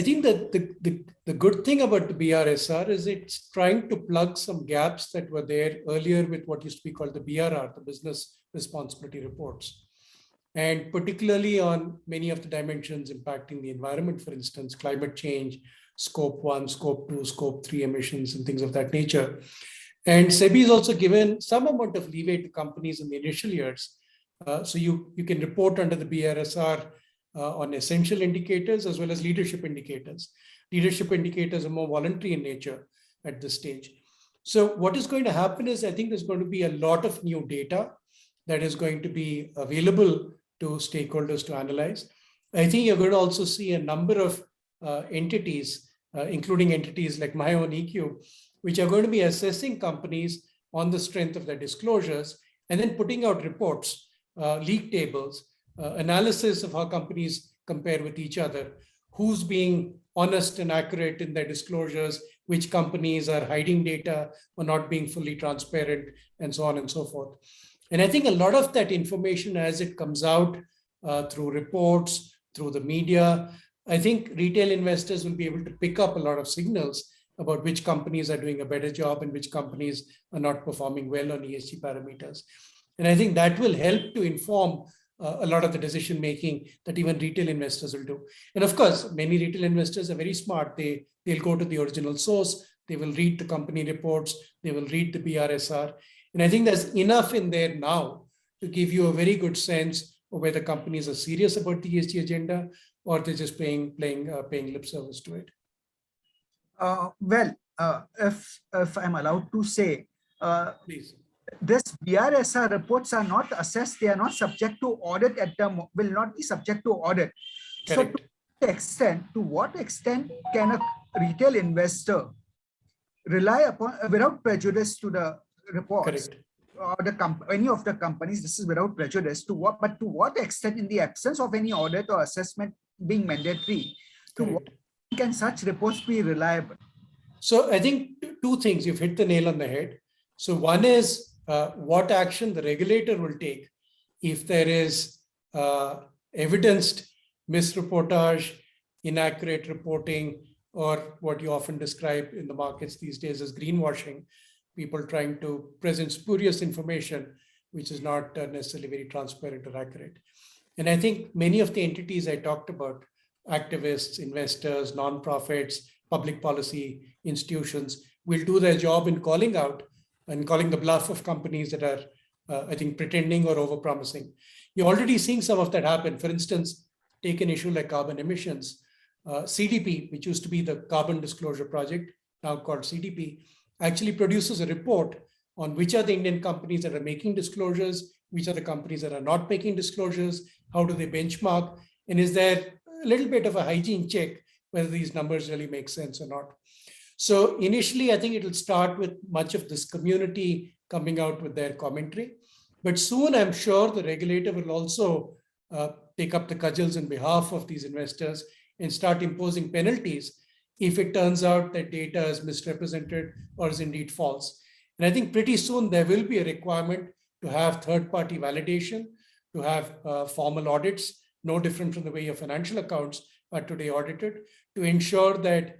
think that the good thing about the BRSR is it's trying to plug some gaps that were there earlier with what used to be called the BRR, the Business Responsibility Reports. And particularly on many of the dimensions impacting the environment, for instance, climate change, scope 1, scope 2, scope 3 emissions, and things of that nature. And SEBI has also given some amount of leeway to companies in the initial years. So you can report under the BRSR on essential indicators as well as leadership indicators. Leadership indicators are more voluntary in nature at this stage. So what is going to happen is I think there's going to be a lot of new data that is going to be available to stakeholders to analyze. I think you're going to also see a number of entities, including entities like my own EQ, which are going to be assessing companies on the strength of their disclosures and then putting out reports, league tables, analysis of how companies compare with each other, who's being honest and accurate in their disclosures, which companies are hiding data or not being fully transparent, and so on and so forth. And I think a lot of that information, as it comes out through reports, through the media, I think retail investors will be able to pick up a lot of signals about which companies are doing a better job and which companies are not performing well on ESG parameters. And I think that will help to inform a lot of the decision making that even retail investors will do. And of course, many retail investors are very smart. They'll go to the original source. They will read the company reports. They will read the BRSR. And I think there's enough in there now to give you a very good sense of whether companies are serious about the ESG agenda or they're just paying lip service to it. If I'm allowed to say, Please. This BRSR reports are not assessed, they are not subject to audit will not be subject to audit. Correct. So to what extent can a retail investor rely upon without prejudice to the reports? Correct. Or any of the companies, this is without prejudice, to what extent, in the absence of any audit or assessment being mandatory, to what can such reports be reliable? So I think two things, you've hit the nail on the head. So one is what action the regulator will take if there is evidenced misreportage, inaccurate reporting, or what you often describe in the markets these days as greenwashing, people trying to present spurious information, which is not necessarily very transparent or accurate. And I think many of the entities I talked about, activists, investors, nonprofits, public policy institutions, will do their job in calling out and calling the bluff of companies that are, I think, pretending or overpromising. You're already seeing some of that happen. For instance, take an issue like carbon emissions. CDP, which used to be the Carbon Disclosure Project, now called CDP, actually produces a report on which are the Indian companies that are making disclosures, which are the companies that are not making disclosures, how do they benchmark, and is there a little bit of a hygiene check whether these numbers really make sense or not. So initially, I think it will start with much of this community coming out with their commentary. But soon, I'm sure the regulator will also take up the cudgels on behalf of these investors and start imposing penalties if it turns out that data is misrepresented or is indeed false. And I think pretty soon there will be a requirement to have third-party validation, to have formal audits, no different from the way your financial accounts are today audited, to ensure that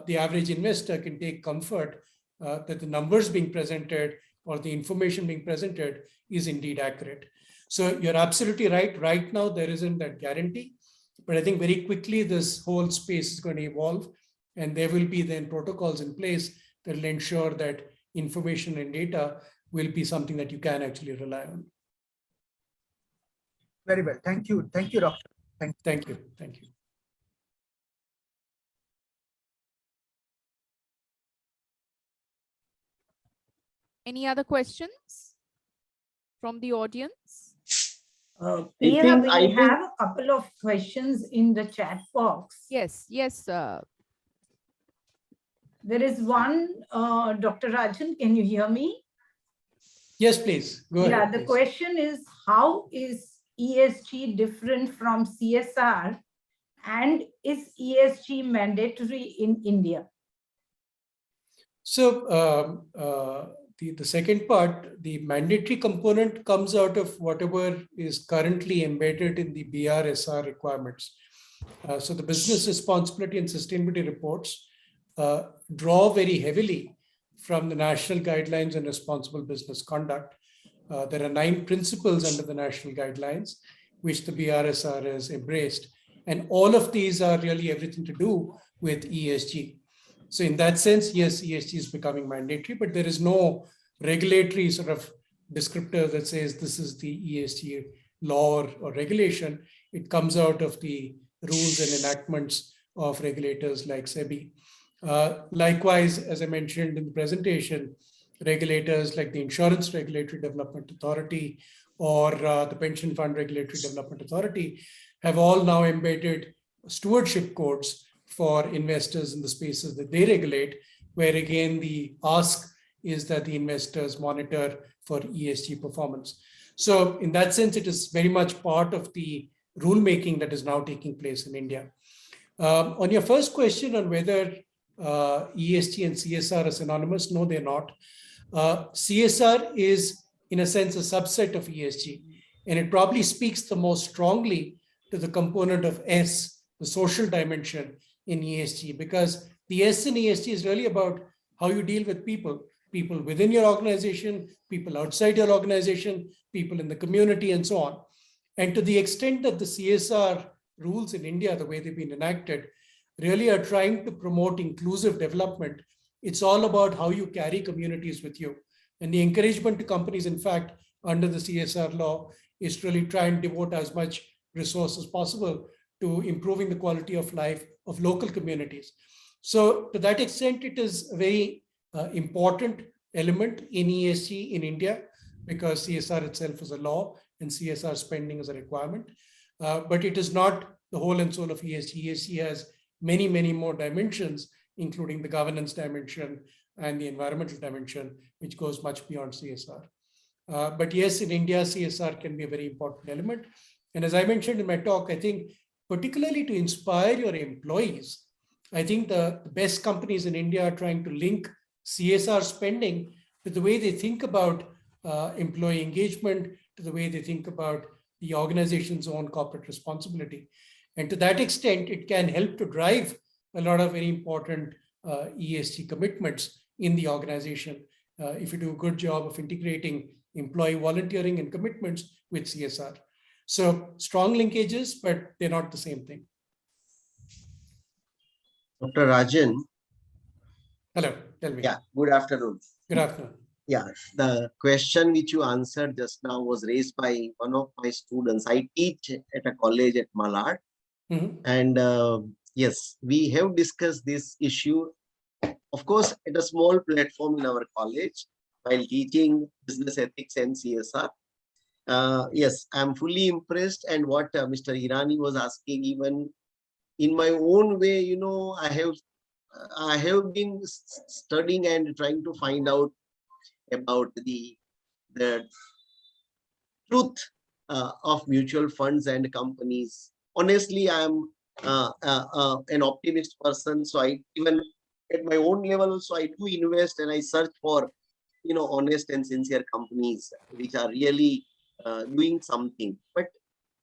the average investor can take comfort that the numbers being presented or the information being presented is indeed accurate. So you're absolutely right. Right now, there isn't that guarantee. But I think very quickly, this whole space is going to evolve. And there will be then protocols in place that will ensure that information and data will be something that you can actually rely on. Very well. Thank you. Thank you, Doctor. Thank you. Thank you. Any other questions from the audience? We have a couple of questions in the chat box. Yes, yes. There is one, Dr. Rajan, can you hear me? Yes, please. Go ahead. Yeah, the please. question is, how is ESG different from CSR, and is ESG mandatory in India? So the second part, the mandatory component comes out of whatever is currently embedded in the BRSR requirements. So the business responsibility and sustainability reports draw very heavily from the national guidelines on responsible business conduct. There are 9 principles under the national guidelines, which the BRSR has embraced. And all of these are really everything to do with ESG. So in that sense, yes, ESG is becoming mandatory, but there is no regulatory sort of descriptor that says this is the ESG law or regulation. It comes out of the rules and enactments of regulators like SEBI. Likewise, as I mentioned in the presentation, regulators like the Insurance Regulatory Development Authority or the Pension Fund Regulatory Development Authority have all now embedded stewardship codes for investors in the spaces that they regulate, where again the ask is that the investors monitor for ESG performance. So in that sense, it is very much part of the rulemaking that is now taking place in India. On your first question on whether ESG and CSR are synonymous, no, they're not. CSR is, in a sense, a subset of ESG, and it probably speaks the most strongly to the component of S, the social dimension in ESG, because the S in ESG is really about how you deal with people within your organization, people outside your organization, people in the community, and so on. And to the extent that the CSR rules in India, the way they've been enacted, really are trying to promote inclusive development, it's all about how you carry communities with you. And the encouragement to companies, in fact, under the CSR law, is to really try and devote as much resource as possible to improving the quality of life of local communities. So to that extent, it is a very important element in ESG in India, because CSR itself is a law and CSR spending is a requirement. But it is not the whole and soul of ESG. ESG has many, many more dimensions, including the governance dimension and the environmental dimension, which goes much beyond CSR. But yes, in India, CSR can be a very important element. And as I mentioned in my talk, I think particularly to inspire your employees, I think the best companies in India are trying to link CSR spending to the way they think about employee engagement, to the way they think about the organization's own corporate responsibility. And to that extent, it can help to drive a lot of very important ESG commitments in the organization if you do a good job of integrating employee volunteering and commitments with CSR. So strong linkages, but they're not the same thing. Dr. Rajan. Hello, tell me. Yeah, good afternoon. Good afternoon. Yeah, the question which you answered just now was raised by one of my students. I teach at a college at Malad. And yes, we have discussed this issue, of course, at a small platform in our college while teaching business ethics and CSR. Yes, I'm fully impressed. And what Mr. Irani was asking, even in my own way, you know, I have been studying and trying to find out about the truth of mutual funds and companies. Honestly, I'm an optimist person, so I even at my own level, so I do invest and I search for, you know, honest and sincere companies which are really doing something. But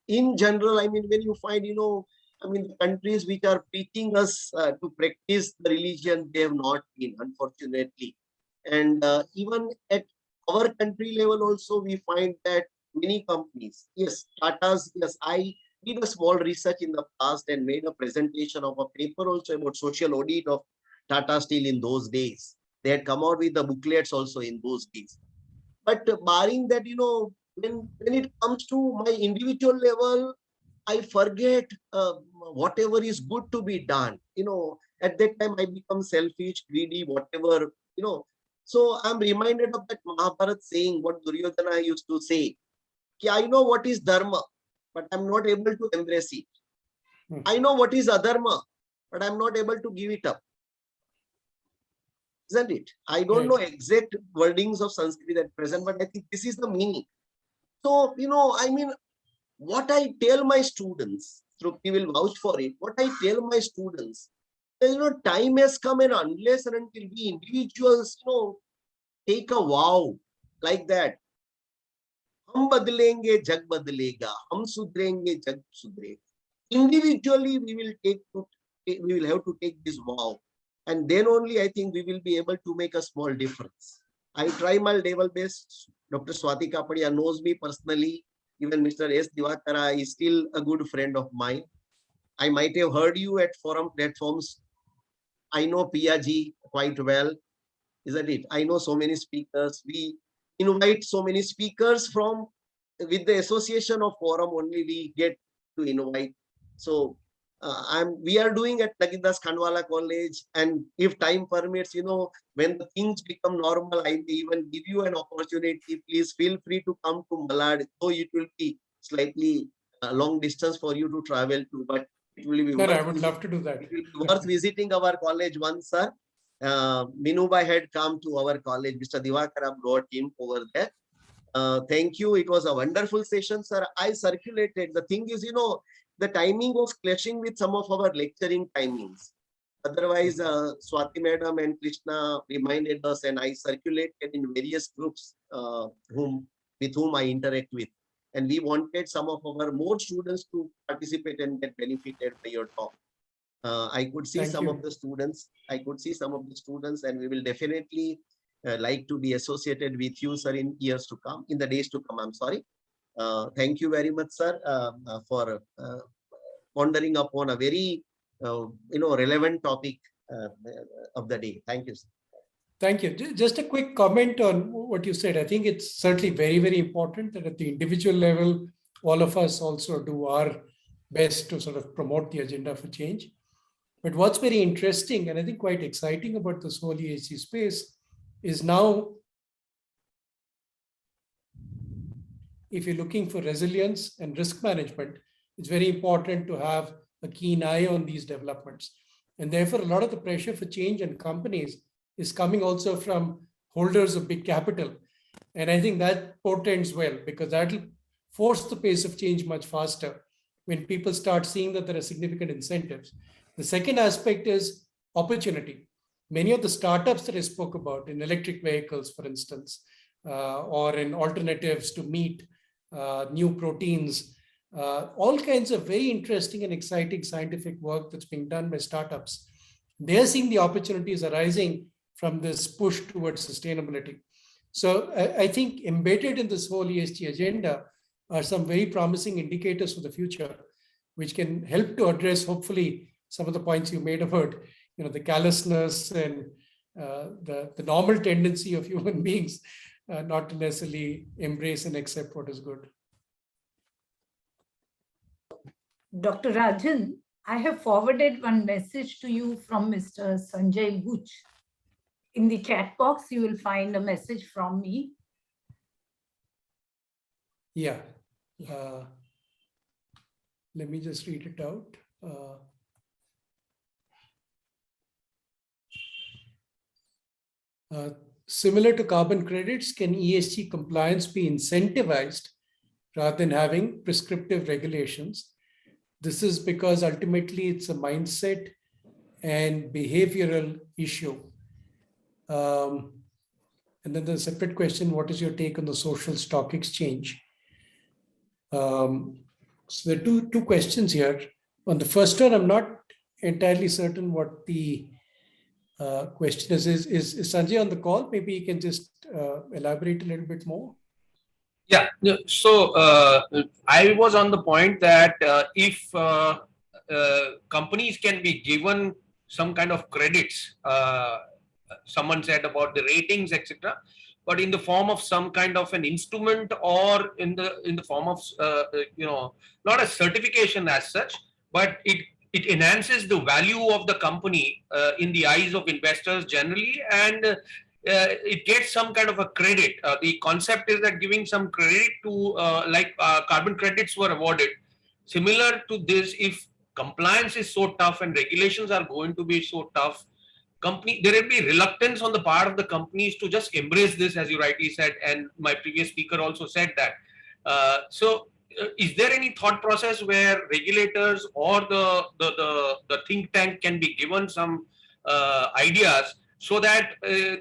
in general, I mean, when you find, you know, I mean, the countries which are preaching us to practice the religion, they have not been, unfortunately. And even at our country level also, we find that many companies, yes, Tata's, yes, I did a small research in the past and made a presentation of a paper also about social audit of Tata Steel in those days. They had come out with the booklets also in those days. But barring that, you know, when it comes to my individual level, I forget whatever is good to be done. You know, at that time I become selfish, greedy, whatever, you know. So I'm reminded of that Mahabharata saying, what Duryodhana used to say, Ki I know what is dharma, but I'm not able to embrace it. I know what is adharma, but I'm not able to give it up. Isn't it? I don't know exact wordings of Sanskrit at present, but I think this is the meaning. So, you know, I mean, what I tell my students, Trupti will vouch for it, what I tell my students, you know, time has come, and unless and until we individuals, you know, take a vow like that, hum badlenge, jag badlega, hum sudrenge, jag sudrega. Individually, we will have to take this vow. And then only I think we will be able to make a small difference. I try my level best. Dr. Swati Kapadia knows me personally. Even Mr. S. Divakara is still a good friend of mine. I might have heard you at forum platforms. I know Piaji quite well, isn't it? I know so many speakers. We invite so many speakers from, with the association of forum only we get to invite. So we are doing at Nagindas Khandwala College, and if time permits, when the things become normal, I may even give you an opportunity. Please feel free to come to Malad, though it will be slightly long distance for you to travel to, but it will be No, worth I would love to do that. it will be worth visiting our college once, sir. Minubai had come to our college. Mr. Divakara brought him over there. Thank you. It was a wonderful session, sir. I circulated. The thing is, the timing was clashing with some of our lecturing timings. Otherwise, Swati Madam and Krishna reminded us, and I circulated in various groups with whom I interact with. And we wanted some of our more students to participate and get benefited by your talk. I could see some of the students. And we will definitely like to be associated with you, sir, in the days to come. I'm sorry. Thank you very much, sir, for pondering upon a very, relevant topic of the day. Thank you, sir. Thank you. Just a quick comment on what you said. I think it's certainly very, very important that at the individual level, all of us also do our best to sort of promote the agenda for change. But what's very interesting and I think quite exciting about this whole ESG space is now, if you're looking for resilience and risk management, it's very important to have a keen eye on these developments. And therefore, a lot of the pressure for change in companies is coming also from holders of big capital. And I think that portends well, because that will force the pace of change much faster when people start seeing that there are significant incentives. The second aspect is opportunity. Many of the startups that I spoke about in electric vehicles, for instance, or in alternatives to meat, new proteins, all kinds of very interesting and exciting scientific work that's being done by startups. They're seeing the opportunities arising from this push towards sustainability. So I think embedded in this whole ESG agenda are some very promising indicators for the future, which can help to address, hopefully, some of the points you made about, the callousness and the normal tendency of human beings not to necessarily embrace and accept what is good. Dr. Rajan, I have forwarded one message to you from Mr. Sanjay Buch. In the chat box, you will find a message from me. Yeah. Let me just read it out. Similar to carbon credits, can ESG compliance be incentivized rather than having prescriptive regulations? This is because ultimately it's a mindset and behavioral issue. And then the separate question, what is your take on the social stock exchange? So there are two questions here. On the first one, I'm not entirely certain what the question is Sanjay on the call? Maybe you can just elaborate a little bit more. Yeah, so I was on the point that if companies can be given some kind of credits, someone said about the ratings, etc., but in the form of some kind of an instrument or in the form of not a certification as such, but it enhances the value of the company in the eyes of investors generally, and it gets some kind of a credit. The concept is that giving some credit to carbon credits were awarded. Similar to this, if compliance is so tough and regulations are going to be so tough, there will be reluctance on the part of the companies to just embrace this, as you rightly said, and my previous speaker also said that. Is there any thought process where regulators or the think tank can be given some ideas so that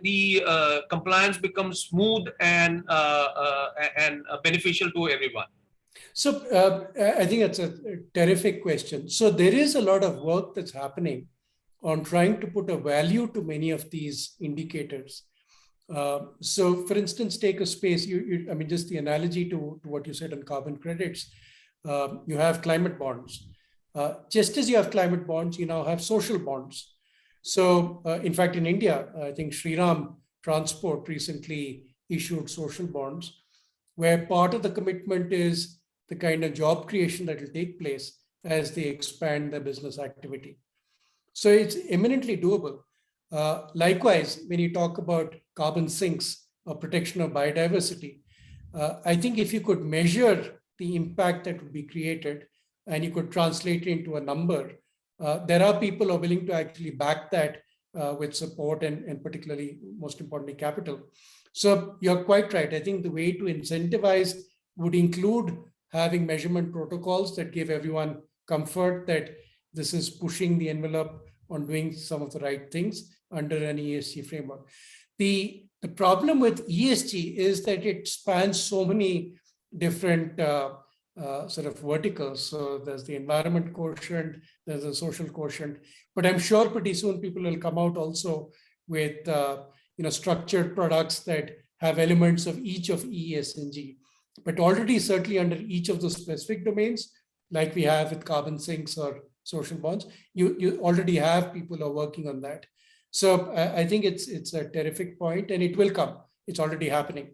the compliance becomes smooth and beneficial to everyone? So I think that's a terrific question. So there is a lot of work that's happening on trying to put a value to many of these indicators. So for instance, take a space, I mean, just the analogy to what you said on carbon credits, you have climate bonds. Just as you have climate bonds, you now have social bonds. So in fact, in India, I think Shriram Transport recently issued social bonds, where part of the commitment is the kind of job creation that will take place as they expand their business activity. So it's eminently doable. Likewise, when you talk about carbon sinks or protection of biodiversity, I think if you could measure the impact that would be created and you could translate it into a number, there are people who are willing to actually back that with support and particularly, most importantly, capital. So you're quite right. I think the way to incentivize would include having measurement protocols that give everyone comfort that this is pushing the envelope on doing some of the right things under an ESG framework. The problem with ESG is that it spans so many different sort of verticals. So there's the environment quotient, there's a social quotient, but I'm sure pretty soon people will come out also with structured products that have elements of each of E, S, and G. But already, certainly under each of the specific domains, like we have with carbon sinks or social bonds, you already have people who are working on that. So I think it's a terrific point, and it will come. It's already happening.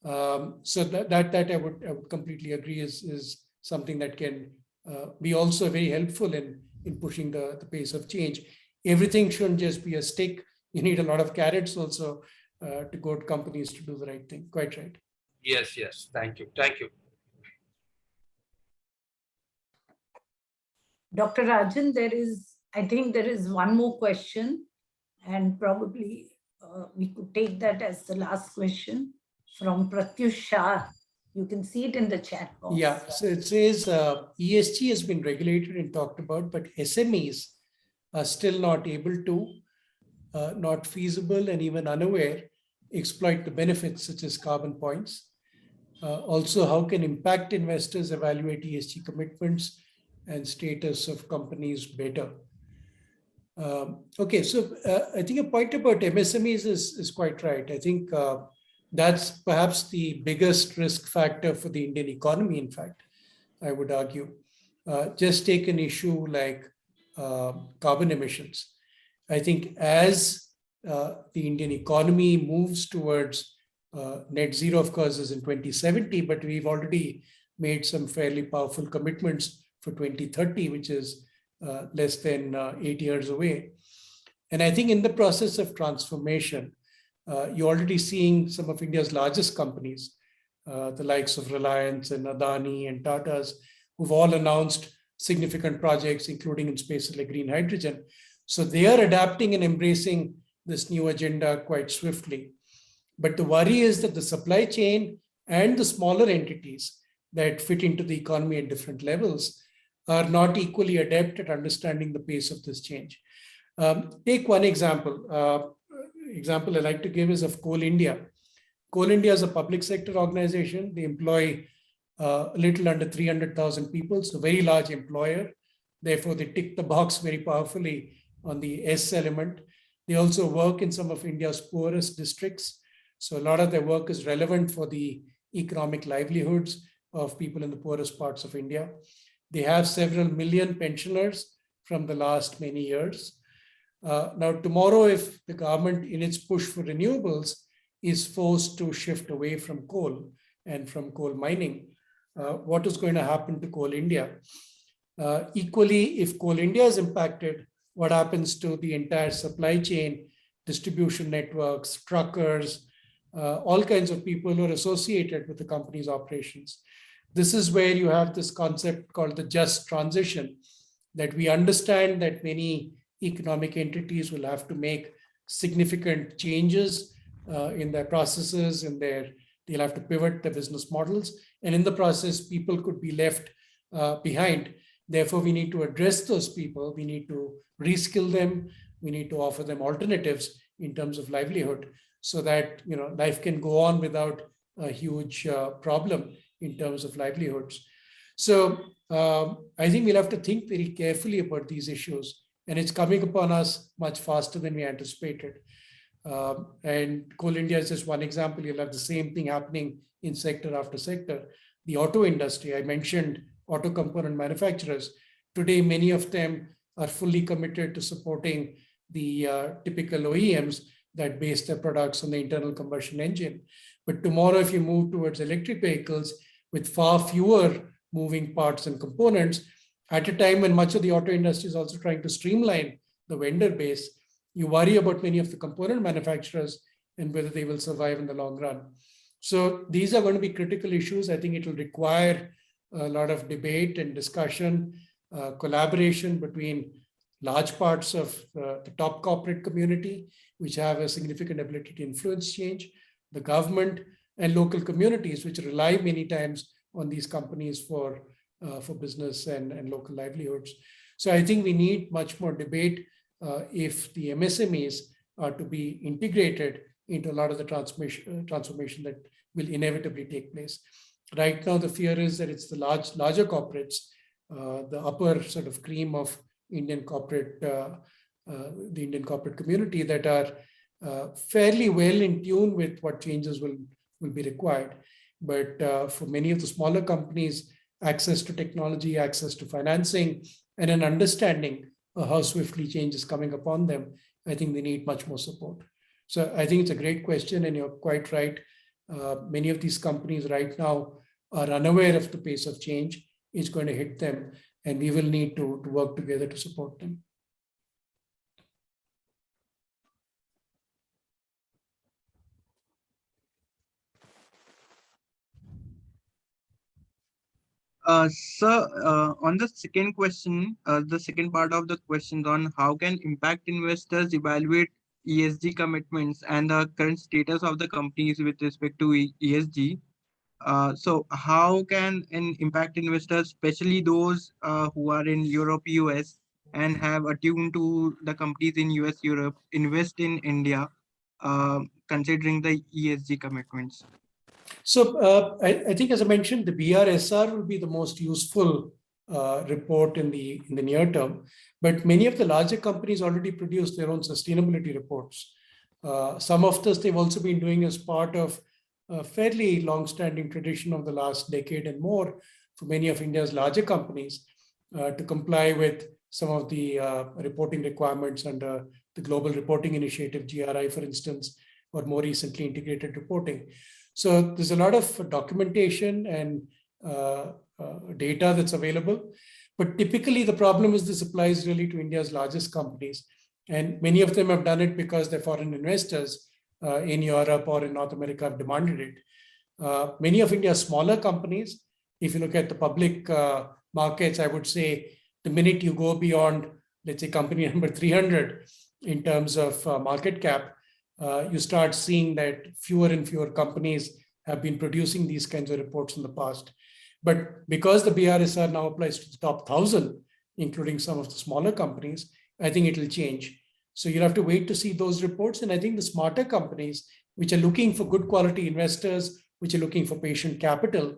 So that I would completely agree is something that can be also very helpful in pushing the pace of change. Everything shouldn't just be a stick. You need a lot of carrots also to goad companies to do the right thing. Quite right. Yes. Thank you. Thank you. Dr. Rajan, I think there is one more question, and probably we could take that as the last question from Pratyush Shah. You can see it in the chat box. Yeah, so it says ESG has been regulated and talked about, but SMEs are still not able to, not feasible, and even unaware, exploit the benefits such as carbon points. Also, how can impact investors evaluate ESG commitments and status of companies better? Okay, so I think a point about MSMEs is quite right. I think that's perhaps the biggest risk factor for the Indian economy, in fact, I would argue. Just take an issue like carbon emissions. I think as the Indian economy moves towards net zero, of course, is in 2070, but we've already made some fairly powerful commitments for 2030, which is less than 8 years away. And I think in the process of transformation, you're already seeing some of India's largest companies, the likes of Reliance and Adani and Tata's, who've all announced significant projects, including in spaces like green hydrogen. So they are adapting and embracing this new agenda quite swiftly. But the worry is that the supply chain and the smaller entities that fit into the economy at different levels are not equally adept at understanding the pace of this change. Take one example. Example I like to give is of Coal India. Coal India is a public sector organization. They employ a little under 300,000 people, so very large employer. Therefore, they tick the box very powerfully on the S element. They also work in some of India's poorest districts. So a lot of their work is relevant for the economic livelihoods of people in the poorest parts of India. They have several million pensioners from the last many years. Now, tomorrow, if the government in its push for renewables is forced to shift away from coal and from coal mining, what is going to happen to Coal India? Equally, if Coal India is impacted, what happens to the entire supply chain, distribution networks, truckers, all kinds of people who are associated with the company's operations? This is where you have this concept called the just transition, that we understand that many economic entities will have to make significant changes in their processes, and they'll have to pivot their business models. And in the process, people could be left behind. Therefore, we need to address those people. We need to reskill them. We need to offer them alternatives in terms of livelihood so that life can go on without a huge problem in terms of livelihoods. So I think we'll have to think very carefully about these issues. And it's coming upon us much faster than we anticipated. And Coal India is just one example. You'll have the same thing happening in sector after sector. The auto industry, I mentioned auto component manufacturers. Today, many of them are fully committed to supporting the typical OEMs that base their products on the internal combustion engine. But tomorrow, if you move towards electric vehicles with far fewer moving parts and components, at a time when much of the auto industry is also trying to streamline the vendor base, you worry about many of the component manufacturers and whether they will survive in the long run. So these are going to be critical issues. I think it will require a lot of debate and discussion, collaboration between large parts of the top corporate community, which have a significant ability to influence change, the government, and local communities, which rely many times on these companies for business and local livelihoods. So I think we need much more debate if the MSMEs are to be integrated into a lot of the transformation that will inevitably take place. Right now, the fear is that it's the larger corporates, the upper sort of cream of Indian corporate, the Indian corporate community, that are fairly well in tune with what changes will be required. But for many of the smaller companies, access to technology, access to financing, and an understanding of how swiftly change is coming upon them, I think they need much more support. So I think it's a great question, and you're quite right. Many of these companies right now are unaware of the pace of change. It's going to hit them, and we will need to work together to support them. Sir, on the second question, the second part of the question on how can impact investors evaluate ESG commitments and the current status of the companies with respect to ESG. So how can an impact investors, especially those who are in Europe, US, and have attuned to the companies in US, Europe, invest in India, considering the ESG commitments? So I think, as I mentioned, the BRSR will be the most useful report in the near term. But many of the larger companies already produce their own sustainability reports. Some of this they've also been doing as part of a fairly long-standing tradition of the last decade and more for many of India's larger companies to comply with some of the reporting requirements under the Global Reporting Initiative, GRI, for instance, or more recently integrated reporting. So there's a lot of documentation and data that's available. But typically the problem is this applies really to India's largest companies. And many of them have done it because their foreign investors in Europe or in North America have demanded it. Many of India's smaller companies, if you look at the public markets, I would say the minute you go beyond, let's say, company number 300 in terms of market cap, you start seeing that fewer and fewer companies have been producing these kinds of reports in the past. But because the BRSR now applies to the top 1,000, including some of the smaller companies, I think it will change. So you'll have to wait to see those reports. And I think the smarter companies, which are looking for good quality investors, which are looking for patient capital,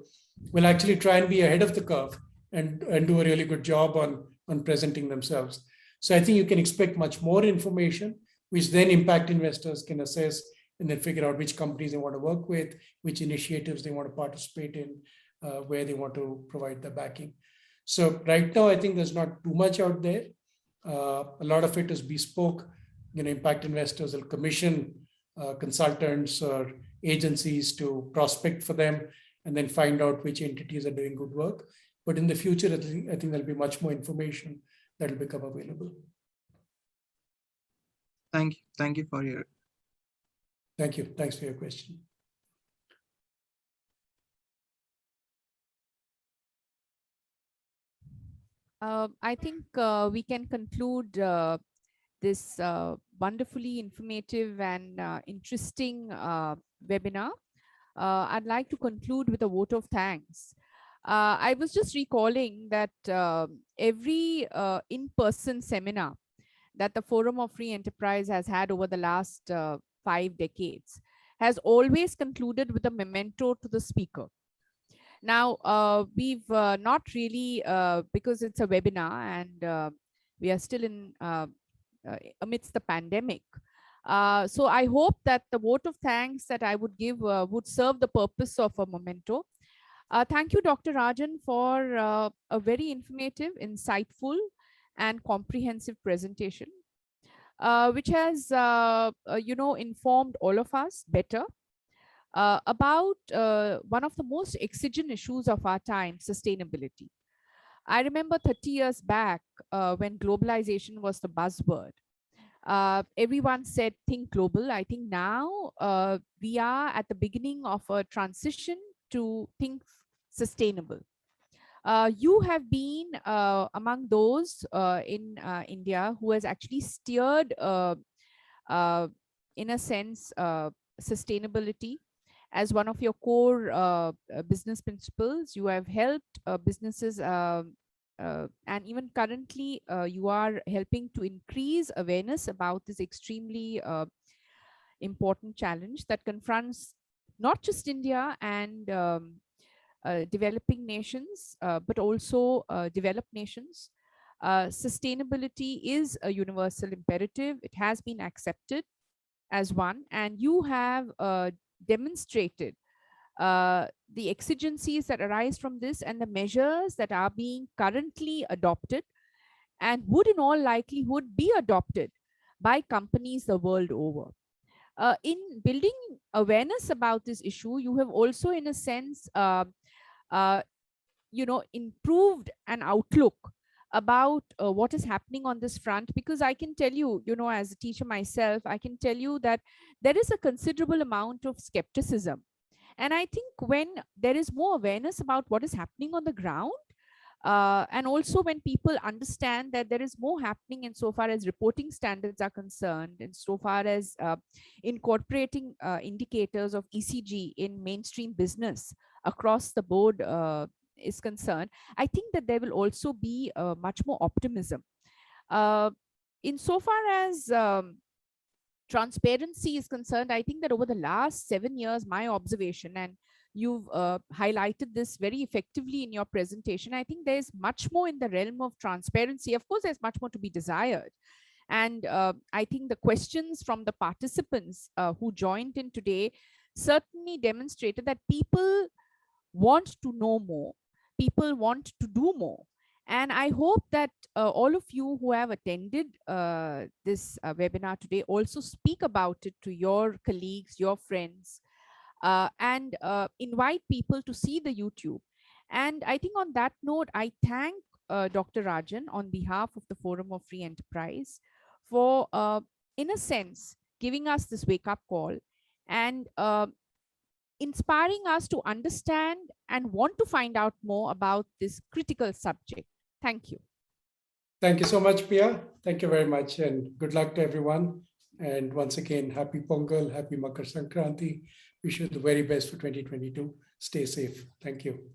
will actually try and be ahead of the curve and do a really good job on presenting themselves. So I think you can expect much more information, which then impact investors can assess and then figure out which companies they want to work with, which initiatives they want to participate in, where they want to provide the backing. So right now, I think there's not too much out there. A lot of it is bespoke. Impact investors will commission consultants or agencies to prospect for them and then find out which entities are doing good work. But in the future, I think there'll be much more information that will become available. Thank you. Thank you for your. Thank you. Thanks for your question. I think we can conclude this wonderfully informative and interesting webinar. I'd like to conclude with a vote of thanks. I was just recalling that every in-person seminar that the Forum of Free Enterprise has had over the last 5 decades has always concluded with a memento to the speaker. Now, we've not really, because it's a webinar and we are still in amidst the pandemic. So I hope that the vote of thanks that I would give would serve the purpose of a memento. Thank you, Dr. Rajan, for a very informative, insightful, and comprehensive presentation. which has, informed all of us better about one of the most exigent issues of our time, sustainability. I remember 30 years back when globalization was the buzzword. Everyone said think global. I think now we are at the beginning of a transition to think sustainable. You have been among those in India who has actually steered, in a sense, sustainability as one of your core business principles. You have helped businesses, and even currently you are helping to increase awareness about this extremely important challenge that confronts not just India and developing nations, but also developed nations. Sustainability is a universal imperative. It has been accepted as one, and you have demonstrated the exigencies that arise from this and the measures that are being currently adopted and would in all likelihood be adopted by companies the world over. In building awareness about this issue, you have also, in a sense, improved an outlook about what is happening on this front, because I can tell you, as a teacher myself, I can tell you that there is a considerable amount of skepticism. And I think when there is more awareness about what is happening on the ground, and also when people understand that there is more happening insofar as reporting standards are concerned, and so far as incorporating indicators of ESG in mainstream business across the board is concerned, I think that there will also be much more optimism. Insofar as transparency is concerned, I think that over the last 7 years, my observation, and you've highlighted this very effectively in your presentation, I think there's much more in the realm of transparency. Of course, there's much more to be desired. And I think the questions from the participants who joined in today certainly demonstrated that people want to know more, people want to do more. And I hope that all of you who have attended this webinar today also speak about it to your colleagues, your friends, and invite people to see the YouTube. And I think on that note, I thank Dr. Rajan on behalf of the Forum of Free Enterprise for, in a sense, giving us this wake-up call and inspiring us to understand and want to find out more about this critical subject. Thank you. Thank you so much, Pia. Thank you very much, and good luck to everyone. And once again, happy Pongal, happy Makar Sankranti. Wish you the very best for 2022. Stay safe. Thank you.